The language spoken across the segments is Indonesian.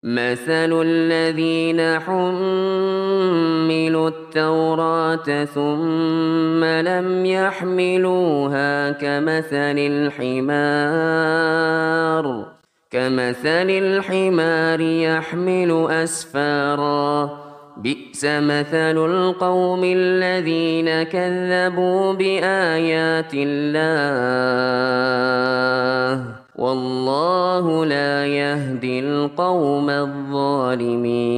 مثل الذين حملوا التوراة ثم لم يحملوها كمثل الحمار يحمل أسفارا بئس مثل القوم الذين كذبوا بآيات الله والله لا يهدي القوم الظالمين.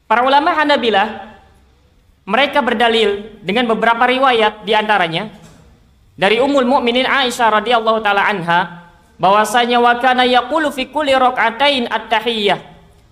Para ulama Hanabilah mereka berdalil dengan beberapa riwayat, diantaranya dari Ummul Mukminin Aisyah radhiyallahu taala anha bahwasanya wa kana yaqulu fi kulli rak'atain at-tahiyyah.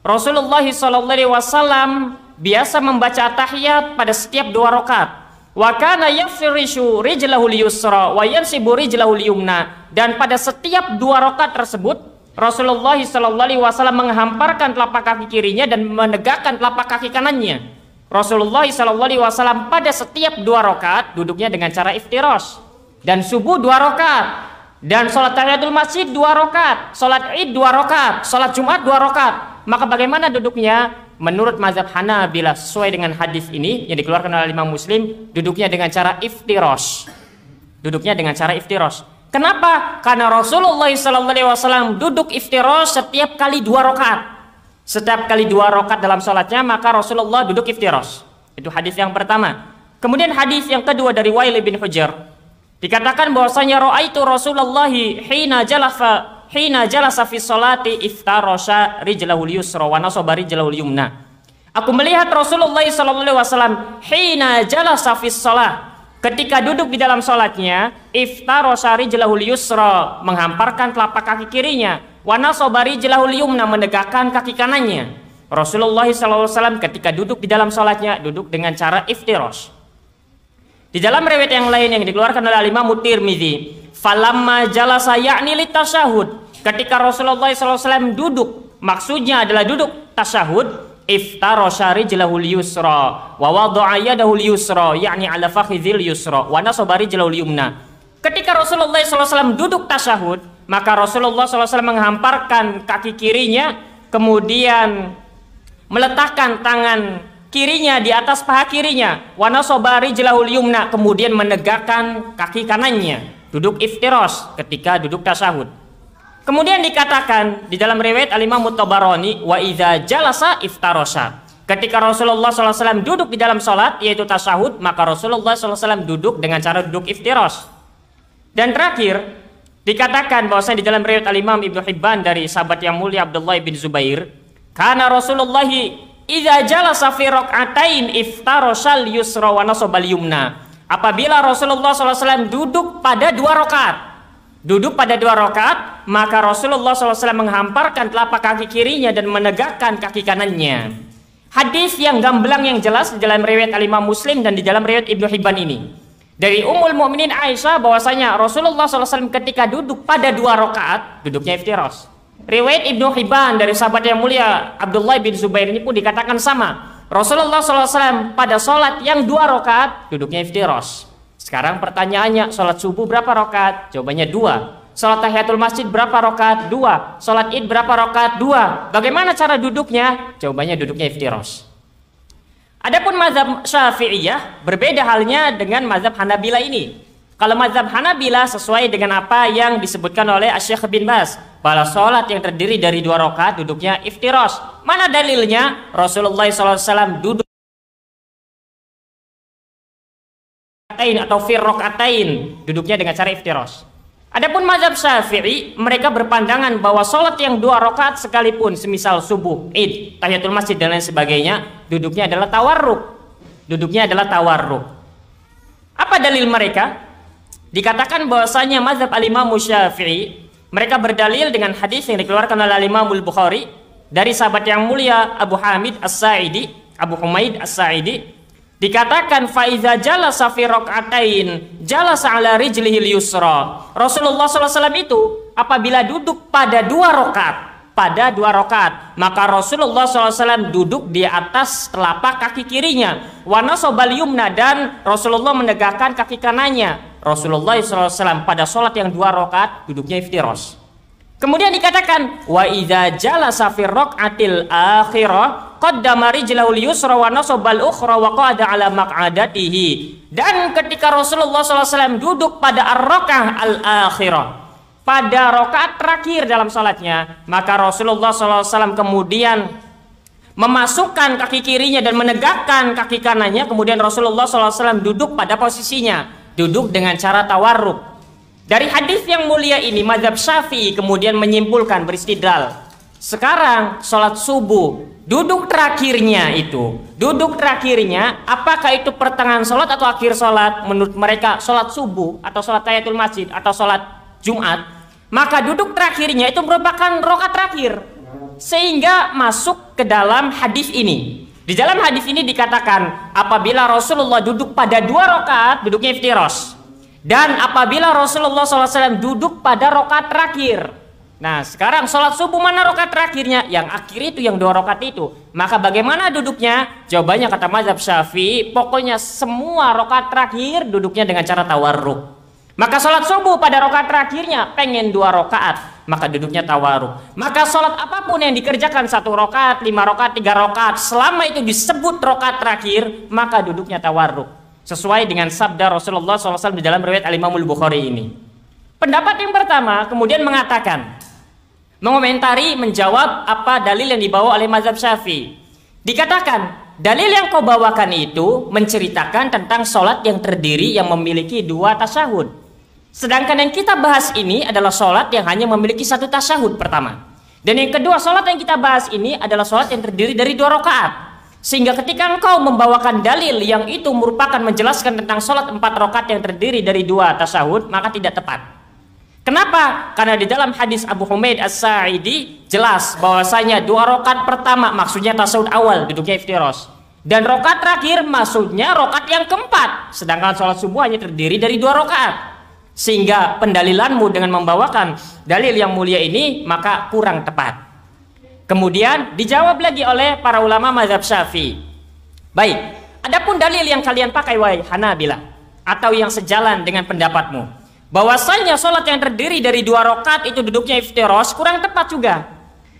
Rasulullah sallallahu alaihi wasallam biasa membaca at-tahiyat pada setiap dua rakaat. Wa kana yafrishu rijlahu al-yusra wa yansibu rijlahu al-yumna, dan pada setiap dua rakaat tersebut Rasulullah sallallahu alaihi wasallam menghamparkan telapak kaki kirinya dan menegakkan telapak kaki kanannya. Rasulullah sallallahu alaihi wasallam pada setiap dua rakaat duduknya dengan cara iftirash. Dan subuh dua rakaat, dan sholat tahiyatul masjid dua rakaat, sholat id dua rakaat, sholat jumat dua rakaat. Maka bagaimana duduknya? Menurut mazhab Hanabilah sesuai dengan hadis ini yang dikeluarkan oleh Imam Muslim, duduknya dengan cara iftirash. Duduknya dengan cara iftirash. Kenapa? Karena Rasulullah SAW duduk iftirash setiap kali dua rakaat. Setiap kali dua rakaat dalam sholatnya maka Rasulullah duduk iftirash. Itu hadis yang pertama. Kemudian hadis yang kedua dari Wail bin Hujr, dikatakan bahwasanya ra'aitu Rasulullah hina jalasa fi sholati iftarasha rijlahul yusra wa nasaba rijlahul yumna. Aku melihat Rasulullah sallallahu alaihi wasallam hina jalasa fi shalah, ketika duduk di dalam salatnya, iftarasha rijlahul yusra, menghamparkan telapak kaki kirinya, wa nasaba rijlahul yumna, menegakkan kaki kanannya. Rasulullah sallallahu alaihi wasallam ketika duduk di dalam salatnya duduk dengan cara iftirash. Di dalam riwayat yang lain yang dikeluarkan oleh Imam Tirmizi, falamma jalasa ya'ni litasyahud, ketika Rasulullah SAW duduk, maksudnya adalah duduk tasyahud, iftarasha rijlahul yusra wa wada'a yadahul yusra ya'ni ala fakhidhil yusra wa nasaba rijlahul yumna. Ketika Rasulullah SAW duduk tasyahud, maka Rasulullah SAW menghamparkan kaki kirinya, kemudian meletakkan tangan kirinya di atas paha kirinya, wa nasaba rijlahul yumna, kemudian menegakkan kaki kanannya, duduk iftirash ketika duduk tasyahud. Kemudian dikatakan di dalam riwayat Al-Imam Tabarani, wa idza jalasa iftarasha, ketika Rasulullah SAW duduk di dalam salat yaitu tasyahud, maka Rasulullah SAW duduk dengan cara duduk iftirash. Dan terakhir dikatakan bahwasanya di dalam riwayat Al-Imam Ibnu Hibban dari sahabat yang mulia Abdullah bin Zubair, kana Rasulullah idza jalasa fi rak'atain iftarashal yusra wa nasabal yumna. Apabila Rasulullah SAW duduk pada dua rakaat, maka Rasulullah SAW menghamparkan telapak kaki kirinya dan menegakkan kaki kanannya. Hadis yang gamblang yang jelas di dalam riwayat Al-Imam Muslim dan di dalam riwayat Ibnu Hibban ini dari Ummul Mukminin Aisyah bahwasanya Rasulullah SAW ketika duduk pada dua rakaat duduknya iftirash. Riwayat Ibnu Hibban dari sahabat yang mulia Abdullah bin Zubair ini pun dikatakan sama. Rasulullah SAW pada sholat yang dua rakaat duduknya iftirash. Sekarang pertanyaannya, sholat subuh berapa rakaat? Jawabannya dua. Sholat tahiyatul masjid berapa rakaat? Dua. Sholat id berapa rakaat? Dua. Bagaimana cara duduknya? Jawabannya duduknya iftirash. Adapun mazhab Syafi'iyah berbeda halnya dengan mazhab Hanabilah ini. Kalau mazhab Hanabilah sesuai dengan apa yang disebutkan oleh Asy-Syaikh bin Baz, pada sholat yang terdiri dari dua rakaat duduknya iftirash. Mana dalilnya? Rasulullah SAW duduk atau firrokatain, duduknya dengan cara iftirash. Adapun mazhab Syafi'i, mereka berpandangan bahwa sholat yang dua rakaat sekalipun, semisal subuh, id, tahiyatul masjid dan lain sebagainya, duduknya adalah tawarruk. Apa dalil mereka? Dikatakan bahwasanya mazhab al-Imam Syafi'i, mereka berdalil dengan hadis yang dikeluarkan oleh Imam Al-Bukhari dari sahabat yang mulia Abu Humaid As-Sa'idi. Dikatakan fa iza jalasa fi rak'atain jalasa ala rijlihil yusra. Rasulullah SAW itu apabila duduk pada dua rakaat, maka Rasulullah SAW duduk di atas telapak kaki kirinya, wa nasabal yumna, dan Rasulullah menegakkan kaki kanannya. Rasulullah SAW pada sholat yang 2 rakaat duduknya iftiros. Kemudian dikatakan wa idza jalasa fi raqatil akhirah qaddama rijlahul yusra wa nasabal ukhra wa qa'ada ala maq'adatihi. Dan ketika Rasulullah SAW duduk pada ar-rakaah al-akhirah, pada rakaat terakhir dalam salatnya, maka Rasulullah SAW kemudian memasukkan kaki kirinya dan menegakkan kaki kanannya. Kemudian Rasulullah SAW duduk pada posisinya, duduk dengan cara tawarruk. Dari hadis yang mulia ini, mazhab Syafi'i kemudian menyimpulkan, beristidlal, sekarang sholat subuh, duduk terakhirnya apakah itu pertengahan sholat atau akhir sholat? Menurut mereka sholat subuh atau sholat tahiyatul masjid atau sholat Jumat, maka duduk terakhirnya itu merupakan rakaat terakhir, sehingga masuk ke dalam hadis ini. Di dalam hadis ini dikatakan apabila Rasulullah duduk pada 2 rakaat duduknya iftiros, dan apabila Rasulullah SAW duduk pada rakaat terakhir. Nah sekarang sholat subuh mana rakaat terakhirnya? Yang akhir itu, yang 2 rakaat itu. Maka bagaimana duduknya? Jawabannya kata mazhab Syafi'i, pokoknya semua rakaat terakhir duduknya dengan cara tawarruk. Maka sholat subuh pada rakaat terakhirnya pengen 2 rakaat, maka duduknya tawarruk. Maka sholat apapun yang dikerjakan 1 rakaat, 5 rakaat, 3 rakaat, selama itu disebut rakaat terakhir, maka duduknya tawarruk. Sesuai dengan sabda Rasulullah SAW di dalam riwayat Al-Imamul Bukhari ini. Pendapat yang pertama kemudian mengatakan, mengomentari, menjawab apa dalil yang dibawa oleh mazhab Syafi'i. Dikatakan, dalil yang kau bawakan itu menceritakan tentang sholat yang terdiri yang memiliki 2 tasyahud. Sedangkan yang kita bahas ini adalah sholat yang hanya memiliki 1 tasyahud pertama. Dan yang kedua, sholat yang kita bahas ini adalah sholat yang terdiri dari 2 rakaat. Sehingga ketika engkau membawakan dalil yang itu merupakan menjelaskan tentang sholat 4 rakaat yang terdiri dari 2 tasyahud, maka tidak tepat. Kenapa? Karena di dalam hadis Abu Humaid As-Sa'idi jelas bahwasanya 2 rakaat pertama maksudnya tasyahud awal, duduknya iftiros. Dan rakaat terakhir maksudnya rakaat yang keempat. Sedangkan sholat subuh hanya terdiri dari 2 rakaat. Sehingga pendalilanmu dengan membawakan dalil yang mulia ini maka kurang tepat. Kemudian dijawab lagi oleh para ulama mazhab Syafi'i. Baik, adapun dalil yang kalian pakai wahai Hanabilah atau yang sejalan dengan pendapatmu, bahwasanya sholat yang terdiri dari 2 rakaat itu duduknya iftiros, kurang tepat juga.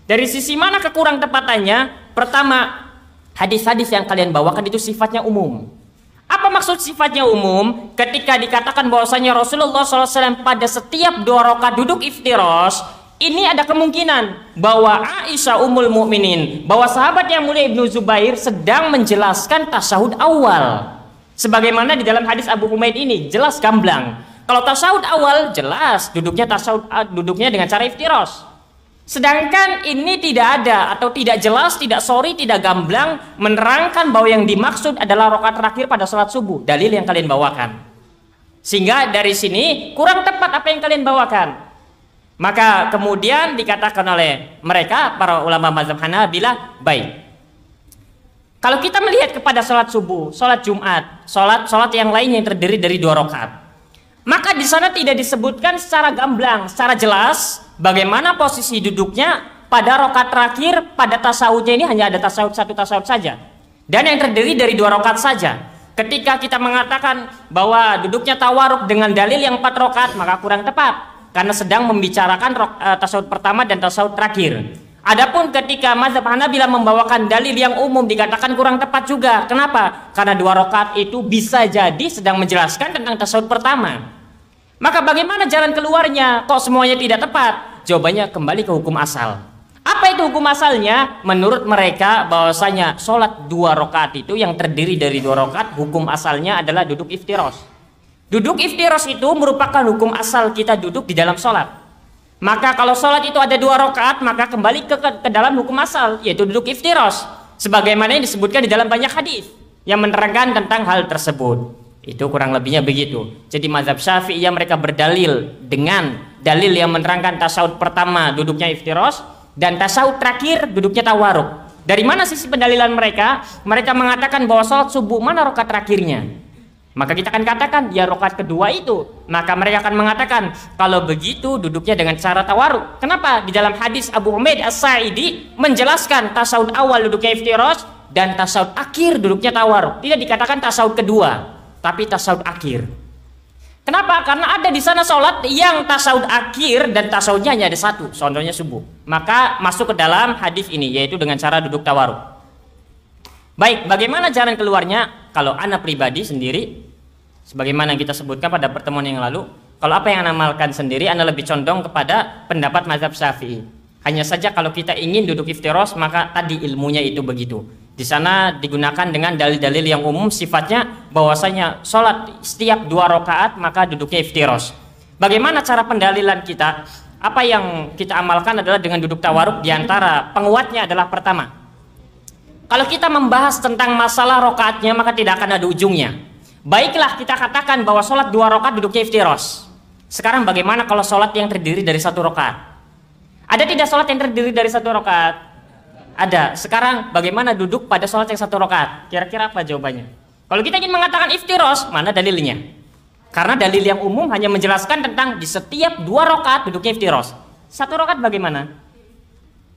Dari sisi mana kekurang tepatannya? Pertama, hadis-hadis yang kalian bawakan itu sifatnya umum. Apa maksud sifatnya umum? Ketika dikatakan bahwasanya Rasulullah SAW pada setiap 2 rakaat duduk iftiros, ini ada kemungkinan bahwa Aisyah Ummul Mukminin, bahwa sahabat yang mulia Ibnu Zubair sedang menjelaskan tasyahud awal. Sebagaimana di dalam hadis Abu Humaid ini jelas gamblang. Kalau tasyahud awal jelas duduknya dengan cara iftiros. Sedangkan ini tidak ada atau tidak jelas, tidak sorry, tidak gamblang menerangkan bahwa yang dimaksud adalah rakaat terakhir pada sholat subuh. Dalil yang kalian bawakan. Sehingga dari sini kurang tepat apa yang kalian bawakan. Maka kemudian dikatakan oleh mereka, para ulama mazhab Hanabilah, baik. Kalau kita melihat kepada sholat subuh, sholat Jumat, sholat yang lain yang terdiri dari 2 rakaat, maka di sana tidak disebutkan secara gamblang, secara jelas bagaimana posisi duduknya pada rakaat terakhir. Pada tasyahudnya ini hanya ada 1 tasyahud saja, dan yang terdiri dari 2 rakaat saja. Ketika kita mengatakan bahwa duduknya tawaruk dengan dalil yang 4 rakaat, maka kurang tepat. Karena sedang membicarakan tasyahud pertama dan tasyahud terakhir. Adapun ketika mazhab Hanabilah membawakan dalil yang umum, dikatakan kurang tepat juga. Kenapa? Karena 2 rakaat itu bisa jadi sedang menjelaskan tentang tasyahud pertama. Maka bagaimana jalan keluarnya? Kok semuanya tidak tepat? Jawabannya kembali ke hukum asal. Apa itu hukum asalnya? Menurut mereka bahwasanya sholat 2 rakaat itu yang terdiri dari 2 rakaat, hukum asalnya adalah duduk iftiros. Duduk iftiros itu merupakan hukum asal kita duduk di dalam sholat. Maka kalau sholat itu ada 2 rakaat, maka kembali ke dalam hukum asal, yaitu duduk iftiros. Sebagaimana yang disebutkan di dalam banyak hadis yang menerangkan tentang hal tersebut. Itu kurang lebihnya begitu. Jadi mazhab Syafi'i yang mereka berdalil dengan dalil yang menerangkan tasyahud pertama duduknya iftiros, dan tasyahud terakhir duduknya tawaruk. Dari mana sisi pendalilan mereka? Mereka mengatakan bahwa sholat subuh mana rakaat terakhirnya? Maka kita akan katakan ya rakaat kedua itu. Maka mereka akan mengatakan kalau begitu duduknya dengan cara tawaruk. Kenapa? Di dalam hadis Abu Humaid As-Sa'idi menjelaskan tasyahud awal duduknya iftiros dan tasyahud akhir duduknya tawaruk. Tidak dikatakan tasyahud kedua, tapi tasyahud akhir. Kenapa? Karena ada di sana sholat yang tasawuf akhir dan tasawufnya hanya ada satu, contohnya subuh. Maka masuk ke dalam hadis ini, yaitu dengan cara duduk tawaruk. Baik, bagaimana jalan keluarnya? Kalau ana pribadi sendiri, sebagaimana kita sebutkan pada pertemuan yang lalu, kalau apa yang ana amalkan sendiri, ana lebih condong kepada pendapat mazhab Syafi'i. Hanya saja kalau kita ingin duduk iftiros, maka tadi ilmunya itu begitu. Di sana digunakan dengan dalil-dalil yang umum, sifatnya bahwasanya sholat setiap 2 rakaat maka duduknya iftiros. Bagaimana cara pendalilan kita? Apa yang kita amalkan adalah dengan duduk tawaruk. Diantara penguatnya adalah pertama, kalau kita membahas tentang masalah rakaatnya maka tidak akan ada ujungnya. Baiklah kita katakan bahwa sholat 2 rakaat duduknya iftiros. Sekarang bagaimana kalau sholat yang terdiri dari 1 rakaat? Ada tidak sholat yang terdiri dari 1 rakaat? Ada. Sekarang bagaimana duduk pada sholat yang 1 rakaat? Kira-kira apa jawabannya? Kalau kita ingin mengatakan iftiros, mana dalilnya? Karena dalil yang umum hanya menjelaskan tentang di setiap 2 rakaat duduknya iftiros. 1 rakaat bagaimana?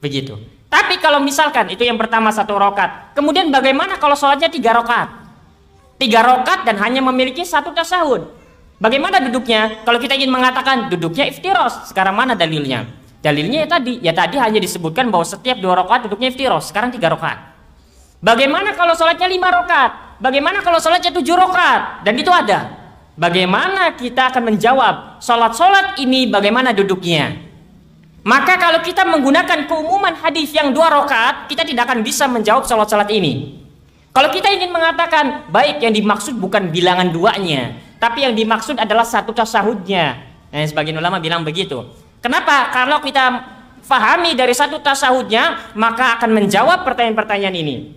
Begitu. Tapi kalau misalkan itu yang pertama 1 rakaat, kemudian bagaimana kalau sholatnya 3 rakaat? 3 rakaat dan hanya memiliki 1 tasyahud. Bagaimana duduknya? Kalau kita ingin mengatakan duduknya iftiros, sekarang mana dalilnya? Dalilnya ya tadi hanya disebutkan bahwa setiap 2 rakaat duduknya iftiros. Sekarang 3 rakaat. Bagaimana kalau sholatnya 5 rakaat? Bagaimana kalau sholatnya 7 rakaat? Dan itu ada. Bagaimana kita akan menjawab sholat-sholat ini bagaimana duduknya? Maka kalau kita menggunakan keumuman hadis yang 2 rakaat, kita tidak akan bisa menjawab sholat-sholat ini. Kalau kita ingin mengatakan baik, yang dimaksud bukan bilangan 2-nya, tapi yang dimaksud adalah 1 tasyahudnya. Nah, sebagian ulama bilang begitu. Kenapa? Kalau kita fahami dari 1 tasyahudnya, maka akan menjawab pertanyaan-pertanyaan ini.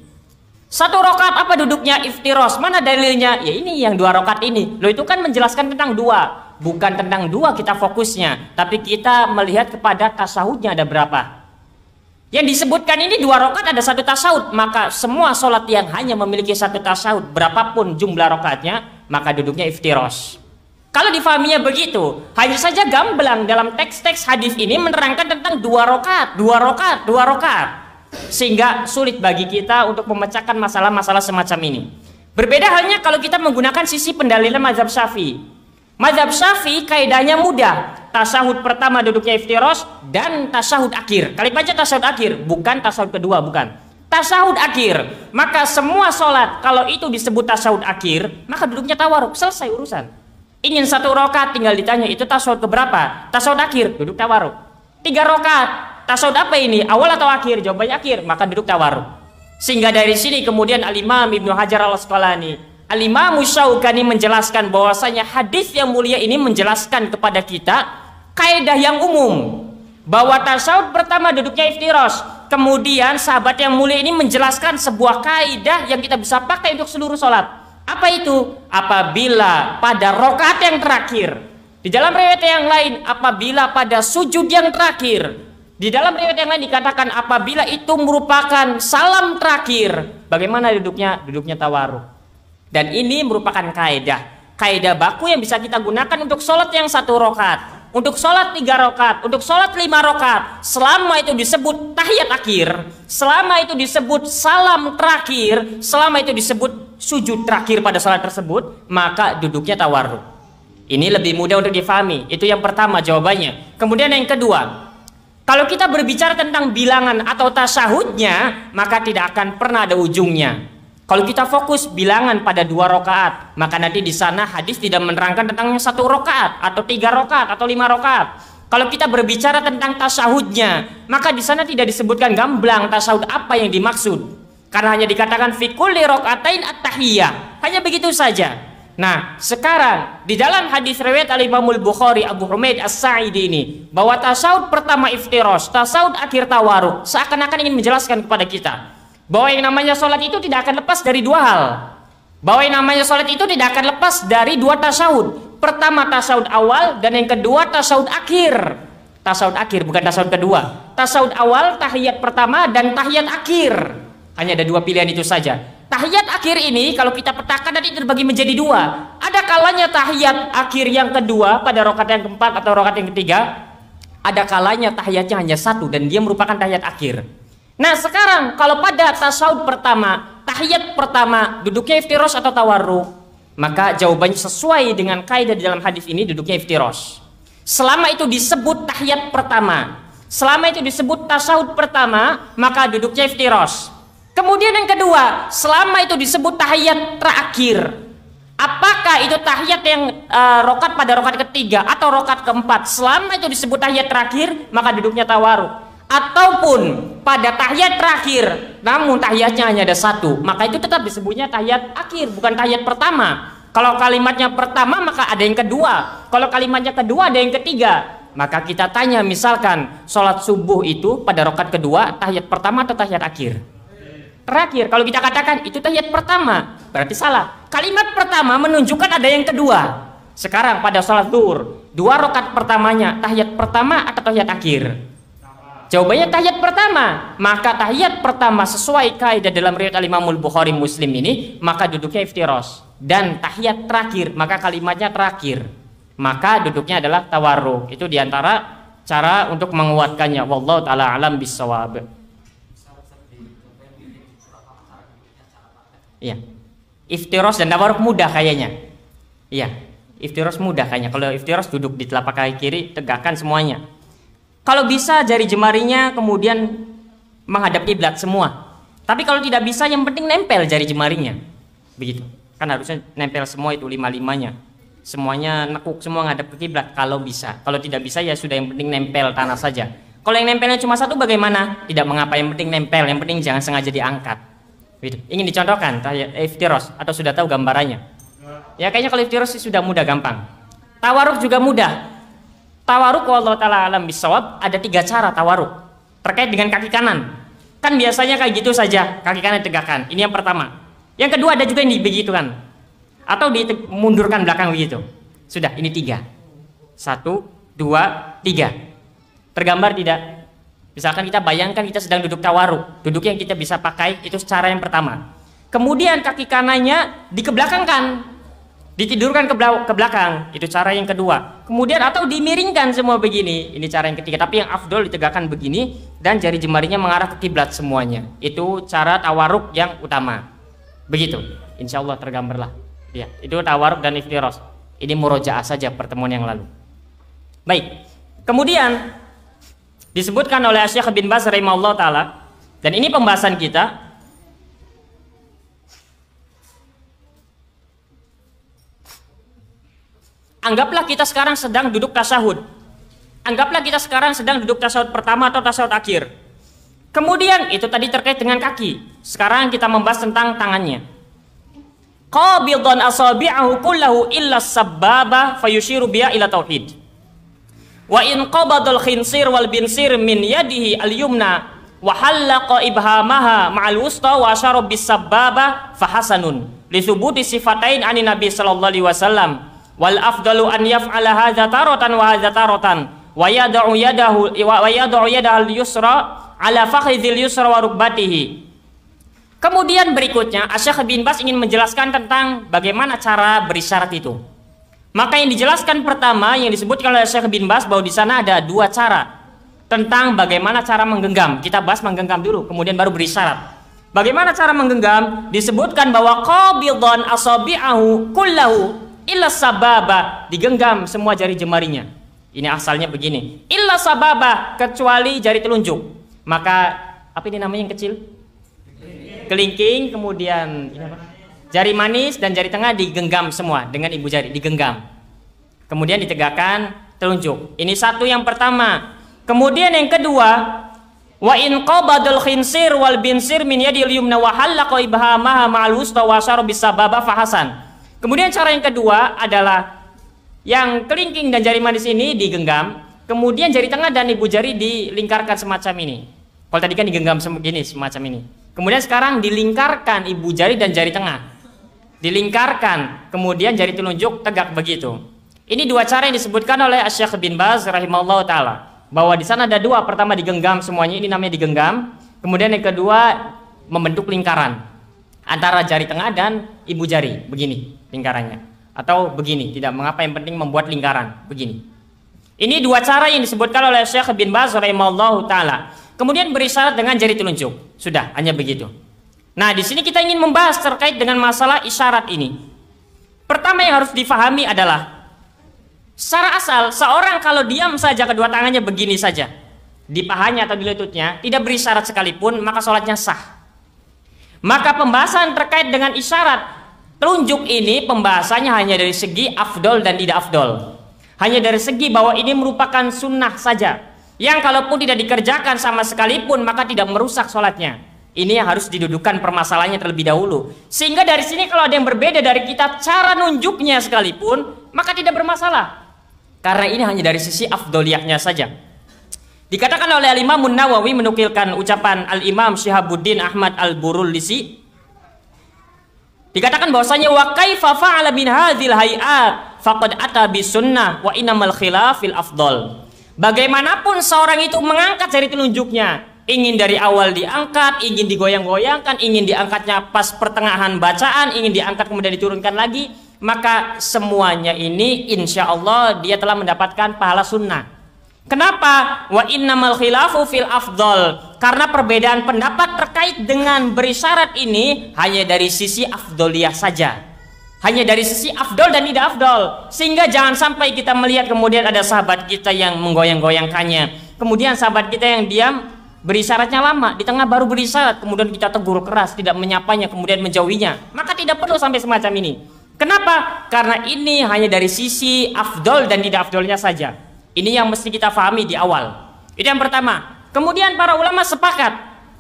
1 rakaat apa duduknya iftiros? Mana dalilnya? Ya ini yang 2 rakaat ini. Loh, itu kan menjelaskan tentang 2. Bukan tentang 2 kita fokusnya, tapi kita melihat kepada tasyahudnya ada berapa. Yang disebutkan ini 2 rakaat ada 1 tasyahud, maka semua sholat yang hanya memiliki 1 tasyahud, berapapun jumlah rakaatnya, maka duduknya iftiros. Kalau difahaminya begitu, hanya saja gamblang dalam teks-teks hadis ini menerangkan tentang 2 rakaat, 2 rakaat, 2 rakaat. Sehingga sulit bagi kita untuk memecahkan masalah-masalah semacam ini. Berbeda halnya kalau kita menggunakan sisi pendalilan mazhab Syafi'i. Mazhab Syafi'i kaidahnya mudah. Tasyahud pertama duduknya iftiros dan tasyahud akhir. Kali baca tasyahud akhir, bukan tasyahud kedua, bukan. Tasyahud akhir. Maka semua sholat kalau itu disebut tasyahud akhir, maka duduknya tawaruk, selesai urusan. Ingin 1 rakaat tinggal ditanya itu tasyahud keberapa? Tasyahud akhir, duduk tawaruk. 3 rakaat, tasyahud apa ini? Awal atau akhir? Jawabannya akhir, maka duduk tawaruk. Sehingga dari sini kemudian Al-Imam Ibnu Hajar Al-Asqalani, Al-Imam Syaukani menjelaskan bahwasanya hadis yang mulia ini menjelaskan kepada kita kaidah yang umum bahwa tasyahud pertama duduknya iftiros. Kemudian sahabat yang mulia ini menjelaskan sebuah kaidah yang kita bisa pakai untuk seluruh sholat. Apa itu? Apabila pada rakaat yang terakhir, di dalam riwayat yang lain apabila pada sujud yang terakhir, di dalam riwayat yang lain dikatakan apabila itu merupakan salam terakhir, bagaimana duduknya? Duduknya tawaruk. Dan ini merupakan kaidah baku yang bisa kita gunakan untuk sholat yang 1 rakaat, untuk sholat 3 rakaat, untuk sholat 5 rakaat. Selama itu disebut tahiyat akhir, selama itu disebut salam terakhir, selama itu disebut sujud terakhir pada sholat tersebut, maka duduknya tawarruk. Ini lebih mudah untuk difahami. Itu yang pertama jawabannya. Kemudian yang kedua, kalau kita berbicara tentang bilangan atau tasyahudnya, maka tidak akan pernah ada ujungnya. Kalau kita fokus bilangan pada 2 rakaat, maka nanti di sana hadis tidak menerangkan tentang 1 rakaat atau 3 rakaat atau 5 rakaat. Kalau kita berbicara tentang tasyahudnya, maka di sana tidak disebutkan gamblang tasyahud apa yang dimaksud. Karena hanya dikatakan fi kulli rakaatain at-tahiyyah. Hanya begitu saja. Nah, sekarang di dalam hadis riwayat Al-Imamul Bukhari Abu Humaid As-Sa'idi ini bahwa tasyahud pertama iftiros, tasyahud akhir tawaruk, seakan-akan ingin menjelaskan kepada kita bahwa yang namanya sholat itu tidak akan lepas dari 2 hal. Bahwa yang namanya sholat itu tidak akan lepas dari 2 tasyahud. Pertama tasyahud awal dan yang kedua tasyahud akhir. Tasyahud akhir bukan tasyahud kedua. Tasyahud awal tahiyat pertama dan tahiyat akhir. Hanya ada 2 pilihan itu saja. Tahiyat akhir ini kalau kita petakan nanti terbagi menjadi 2. Ada kalanya tahiyat akhir yang kedua pada rakaat yang keempat atau rakaat yang ketiga. Ada kalanya tahiyatnya hanya 1 dan dia merupakan tahiyat akhir. Nah sekarang kalau pada tasyahud pertama, tahiyat pertama duduknya iftiros atau tawarruk, Maka jawabannya sesuai dengan kaidah di dalam hadis ini, duduknya iftirash. Selama itu disebut tahiyat pertama, selama itu disebut tasyahud pertama, maka duduknya iftirash. Kemudian yang kedua, selama itu disebut tahiyat terakhir, apakah itu tahiyat yang rokat pada rokat ketiga atau rokat keempat, selama itu disebut tahiyat terakhir, maka duduknya tawaruk. Ataupun pada tahiyat terakhir namun tahiyatnya hanya ada satu, maka itu tetap disebutnya tahiyat akhir, bukan tahiyat pertama. Kalau kalimatnya pertama maka ada yang kedua, kalau kalimatnya kedua ada yang ketiga. Maka kita tanya, misalkan sholat subuh itu pada rakaat kedua tahiyat pertama atau tahiyat akhir? Terakhir. Kalau kita katakan itu tahiyat pertama, berarti salah. Kalimat pertama menunjukkan ada yang kedua. Sekarang pada sholat zuhur, dua rakaat pertamanya tahiyat pertama atau tahiyat akhir? Jawabannya tahiyat pertama. Maka tahiyat pertama sesuai kaidah dalam riwayat Imam Bukhari Muslim ini, maka duduknya iftirash. Dan tahiyat terakhir, maka kalimatnya terakhir, maka duduknya adalah tawarruk. Itu diantara cara untuk menguatkannya. Wallahu ta'ala alam bissawab. Iya, iftirash dan tawarruk mudah kayaknya. Iya, iftirash mudah kayaknya. Kalau iftirash duduk di telapak kaki kiri, tegakkan semuanya. Kalau bisa jari jemarinya kemudian menghadap kiblat semua. Tapi kalau tidak bisa, yang penting nempel jari jemarinya. Begitu. Kan harusnya nempel semua itu lima-limanya. Semuanya nekuk, semua ngadap ke kiblat kalau bisa. Kalau tidak bisa ya sudah, yang penting nempel tanah saja. Kalau yang nempelnya cuma satu bagaimana? Tidak mengapa, yang penting nempel, yang penting jangan sengaja diangkat. Gitu. Ingin dicontohkan iftirash atau sudah tahu gambarannya? Ya kayaknya kalau iftirash sudah mudah, gampang. Tawaruk juga mudah. Tawaruk wallahu ta'ala alam bisawab, ada 3 cara tawaruk terkait dengan kaki kanan. Kan biasanya kayak gitu saja, kaki kanan tegakkan. Ini yang pertama. Yang kedua ada juga yang begitukan atau dimundurkan belakang begitu. Sudah, ini 3. 1, 2, 3. Tergambar tidak? Misalkan kita bayangkan kita sedang duduk tawaruk. Duduk yang kita bisa pakai itu cara yang pertama. Kemudian kaki kanannya dikebelakangkan, ditidurkan ke belakang. Itu cara yang kedua. Kemudian atau dimiringkan semua begini. Ini cara yang ketiga. Tapi yang afdol ditegakkan begini dan jari jemarinya mengarah ke kiblat semuanya. Itu cara tawaruk yang utama. Begitu, insya Allah tergambarlah. Ya, itu tawaruk dan iftirash. Ini murojaah saja pertemuan yang lalu. Baik, kemudian disebutkan oleh Syekh bin Baz rahimahullah ta'ala, dan ini pembahasan kita. Anggaplah kita sekarang sedang duduk tasyahud. Anggaplah kita sekarang sedang duduk tasyahud pertama atau tasyahud akhir. Kemudian itu tadi terkait dengan kaki. Sekarang kita membahas tentang tangannya. Qabidan asabi'ahu kullahu illa sababa fayushiru biha ila tauhid. Wa in qabadal khinsir wal binsir min yadihi al-yumna wa halaqa ibhamaha ma'al wusta wa asyara bis sababa fahasanun. Li thubuti sifatain ani Nabi sallallahu alaihi wasallam. Wal afdalu an yaf'ala hadza taratan wa hadza taratan wa yad'u yadahu al-yusra ala fakhidhil yusra wa rukbatihi. Kemudian berikutnya Syekh bin Baz ingin menjelaskan tentang bagaimana cara berisyarat itu. Maka yang dijelaskan pertama yang disebutkan oleh Syekh bin Baz bahwa di sana ada 2 cara tentang bagaimana cara menggenggam. Kita bahas menggenggam dulu, kemudian baru berisyarat. Bagaimana cara menggenggam? Disebutkan bahwa qabidan asabi'ahu kullahu illa sababa, digenggam semua jari jemarinya. Ini asalnya begini. Illa sababa, kecuali jari telunjuk. Maka apa ini namanya yang kecil? Kelingking, kemudian ini apa? Jari manis dan jari tengah digenggam semua dengan ibu jari, digenggam. Kemudian ditegakkan telunjuk. Ini satu yang pertama. Kemudian yang kedua, wa in qabadul khinsir wal binsir min yadil yumna wa halaqa ibhamaha ma'al wusta wa asyara bis sababa fahasan. Kemudian cara yang kedua adalah yang kelingking dan jari manis ini digenggam, kemudian jari tengah dan ibu jari dilingkarkan semacam ini. Kalau tadi kan digenggam begini semacam ini. Kemudian sekarang dilingkarkan ibu jari dan jari tengah. Dilingkarkan, kemudian jari telunjuk tegak begitu. Ini 2 cara yang disebutkan oleh Syekh bin Baz rahimahullah taala. Bahwa di sana ada 2, pertama digenggam semuanya, ini namanya digenggam. Kemudian yang kedua membentuk lingkaran antara jari tengah dan ibu jari, begini lingkarannya. Atau begini, tidak mengapa, yang penting membuat lingkaran begini. Ini 2 cara yang disebutkan oleh Syekh bin Baz rahimahullah taala. Kemudian berisyarat dengan jari telunjuk. Sudah, hanya begitu. Nah, di sini kita ingin membahas terkait dengan masalah isyarat ini. Pertama yang harus difahami adalah secara asal seorang kalau diam saja kedua tangannya begini saja di pahanya atau di lututnya, tidak berisyarat sekalipun, maka sholatnya sah. Maka pembahasan terkait dengan isyarat telunjuk ini pembahasannya hanya dari segi afdol dan tidak afdol. Hanya dari segi bahwa ini merupakan sunnah saja, yang kalaupun tidak dikerjakan sama sekalipun maka tidak merusak sholatnya. Ini yang harus didudukan permasalahannya terlebih dahulu. Sehingga dari sini kalau ada yang berbeda dari kita cara nunjuknya sekalipun, maka tidak bermasalah. Karena ini hanya dari sisi afdoliyahnya saja. Dikatakan oleh Al-Imam Nawawi menukilkan ucapan Al-Imam Syihabuddin Ahmad Al-Burulisi. Dikatakan bahwasanya wa kaifa fa'ala min hadzal hayat faqad ata bis sunnah wa innamal khilafil afdal. Bagaimanapun seorang itu mengangkat jari telunjuknya, ingin dari awal diangkat, ingin digoyang-goyangkan, ingin diangkatnya pas pertengahan bacaan, ingin diangkat kemudian diturunkan lagi, maka semuanya ini insya Allah dia telah mendapatkan pahala sunnah. Kenapa? Wa innamal khilafu fil afdol. Karena perbedaan pendapat terkait dengan berisyarat ini hanya dari sisi afdoliyah saja. Hanya dari sisi afdol dan tidak afdol. Sehingga jangan sampai kita melihat kemudian ada sahabat kita yang menggoyang-goyangkannya, kemudian sahabat kita yang diam berisyaratnya lama, di tengah baru berisyarat, kemudian kita tegur keras, tidak menyapanya, kemudian menjauhinya. Maka tidak perlu sampai semacam ini. Kenapa? Karena ini hanya dari sisi afdol dan tidak afdolnya saja. Ini yang mesti kita pahami di awal. Itu yang pertama. Kemudian para ulama sepakat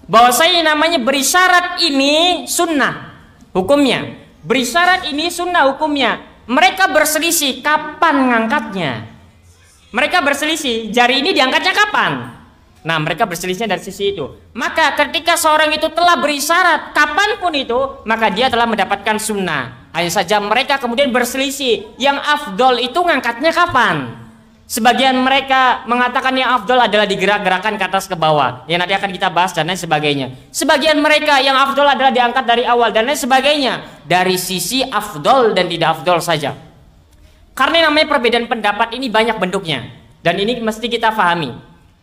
bahwasanya namanya berisyarat ini sunnah hukumnya. Berisyarat ini sunnah hukumnya. Mereka berselisih kapan ngangkatnya. Mereka berselisih jari ini diangkatnya kapan. Nah, mereka berselisihnya dari sisi itu. Maka ketika seorang itu telah berisyarat kapanpun itu, maka dia telah mendapatkan sunnah. Hanya saja mereka kemudian berselisih. Yang afdol itu ngangkatnya kapan. Sebagian mereka mengatakan yang afdol adalah digerak-gerakan ke atas ke bawah, yang nanti akan kita bahas dan lain sebagainya. Sebagian mereka yang afdol adalah diangkat dari awal dan lain sebagainya. Dari sisi afdol dan tidak afdol saja. Karena namanya perbedaan pendapat ini banyak bentuknya, dan ini mesti kita pahami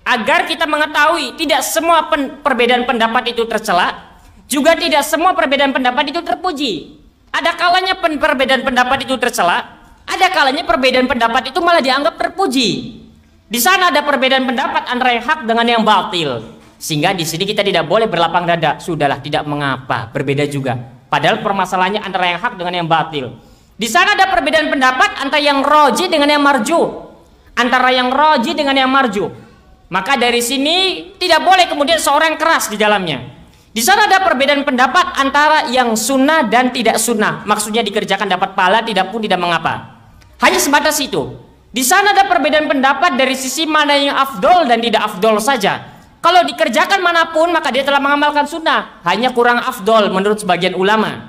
agar kita mengetahui tidak semua perbedaan pendapat itu tercela, juga tidak semua perbedaan pendapat itu terpuji. Ada kalanya perbedaan pendapat itu tercela, ada kalanya perbedaan pendapat itu malah dianggap terpuji. Di sana ada perbedaan pendapat antara yang hak dengan yang batil. Sehingga di sini kita tidak boleh berlapang dada. Sudahlah, tidak mengapa, berbeda juga. Padahal permasalahannya antara yang hak dengan yang batil. Di sana ada perbedaan pendapat antara yang roji dengan yang marju. Antara yang roji dengan yang marju. Maka dari sini tidak boleh kemudian seorang keras di dalamnya. Di sana ada perbedaan pendapat antara yang sunnah dan tidak sunnah. Maksudnya dikerjakan dapat pahala, tidak pun tidak mengapa. Hanya sebatas itu. Di sana ada perbedaan pendapat dari sisi mana yang afdol dan tidak afdol saja. Kalau dikerjakan manapun maka dia telah mengamalkan sunnah, hanya kurang afdol menurut sebagian ulama.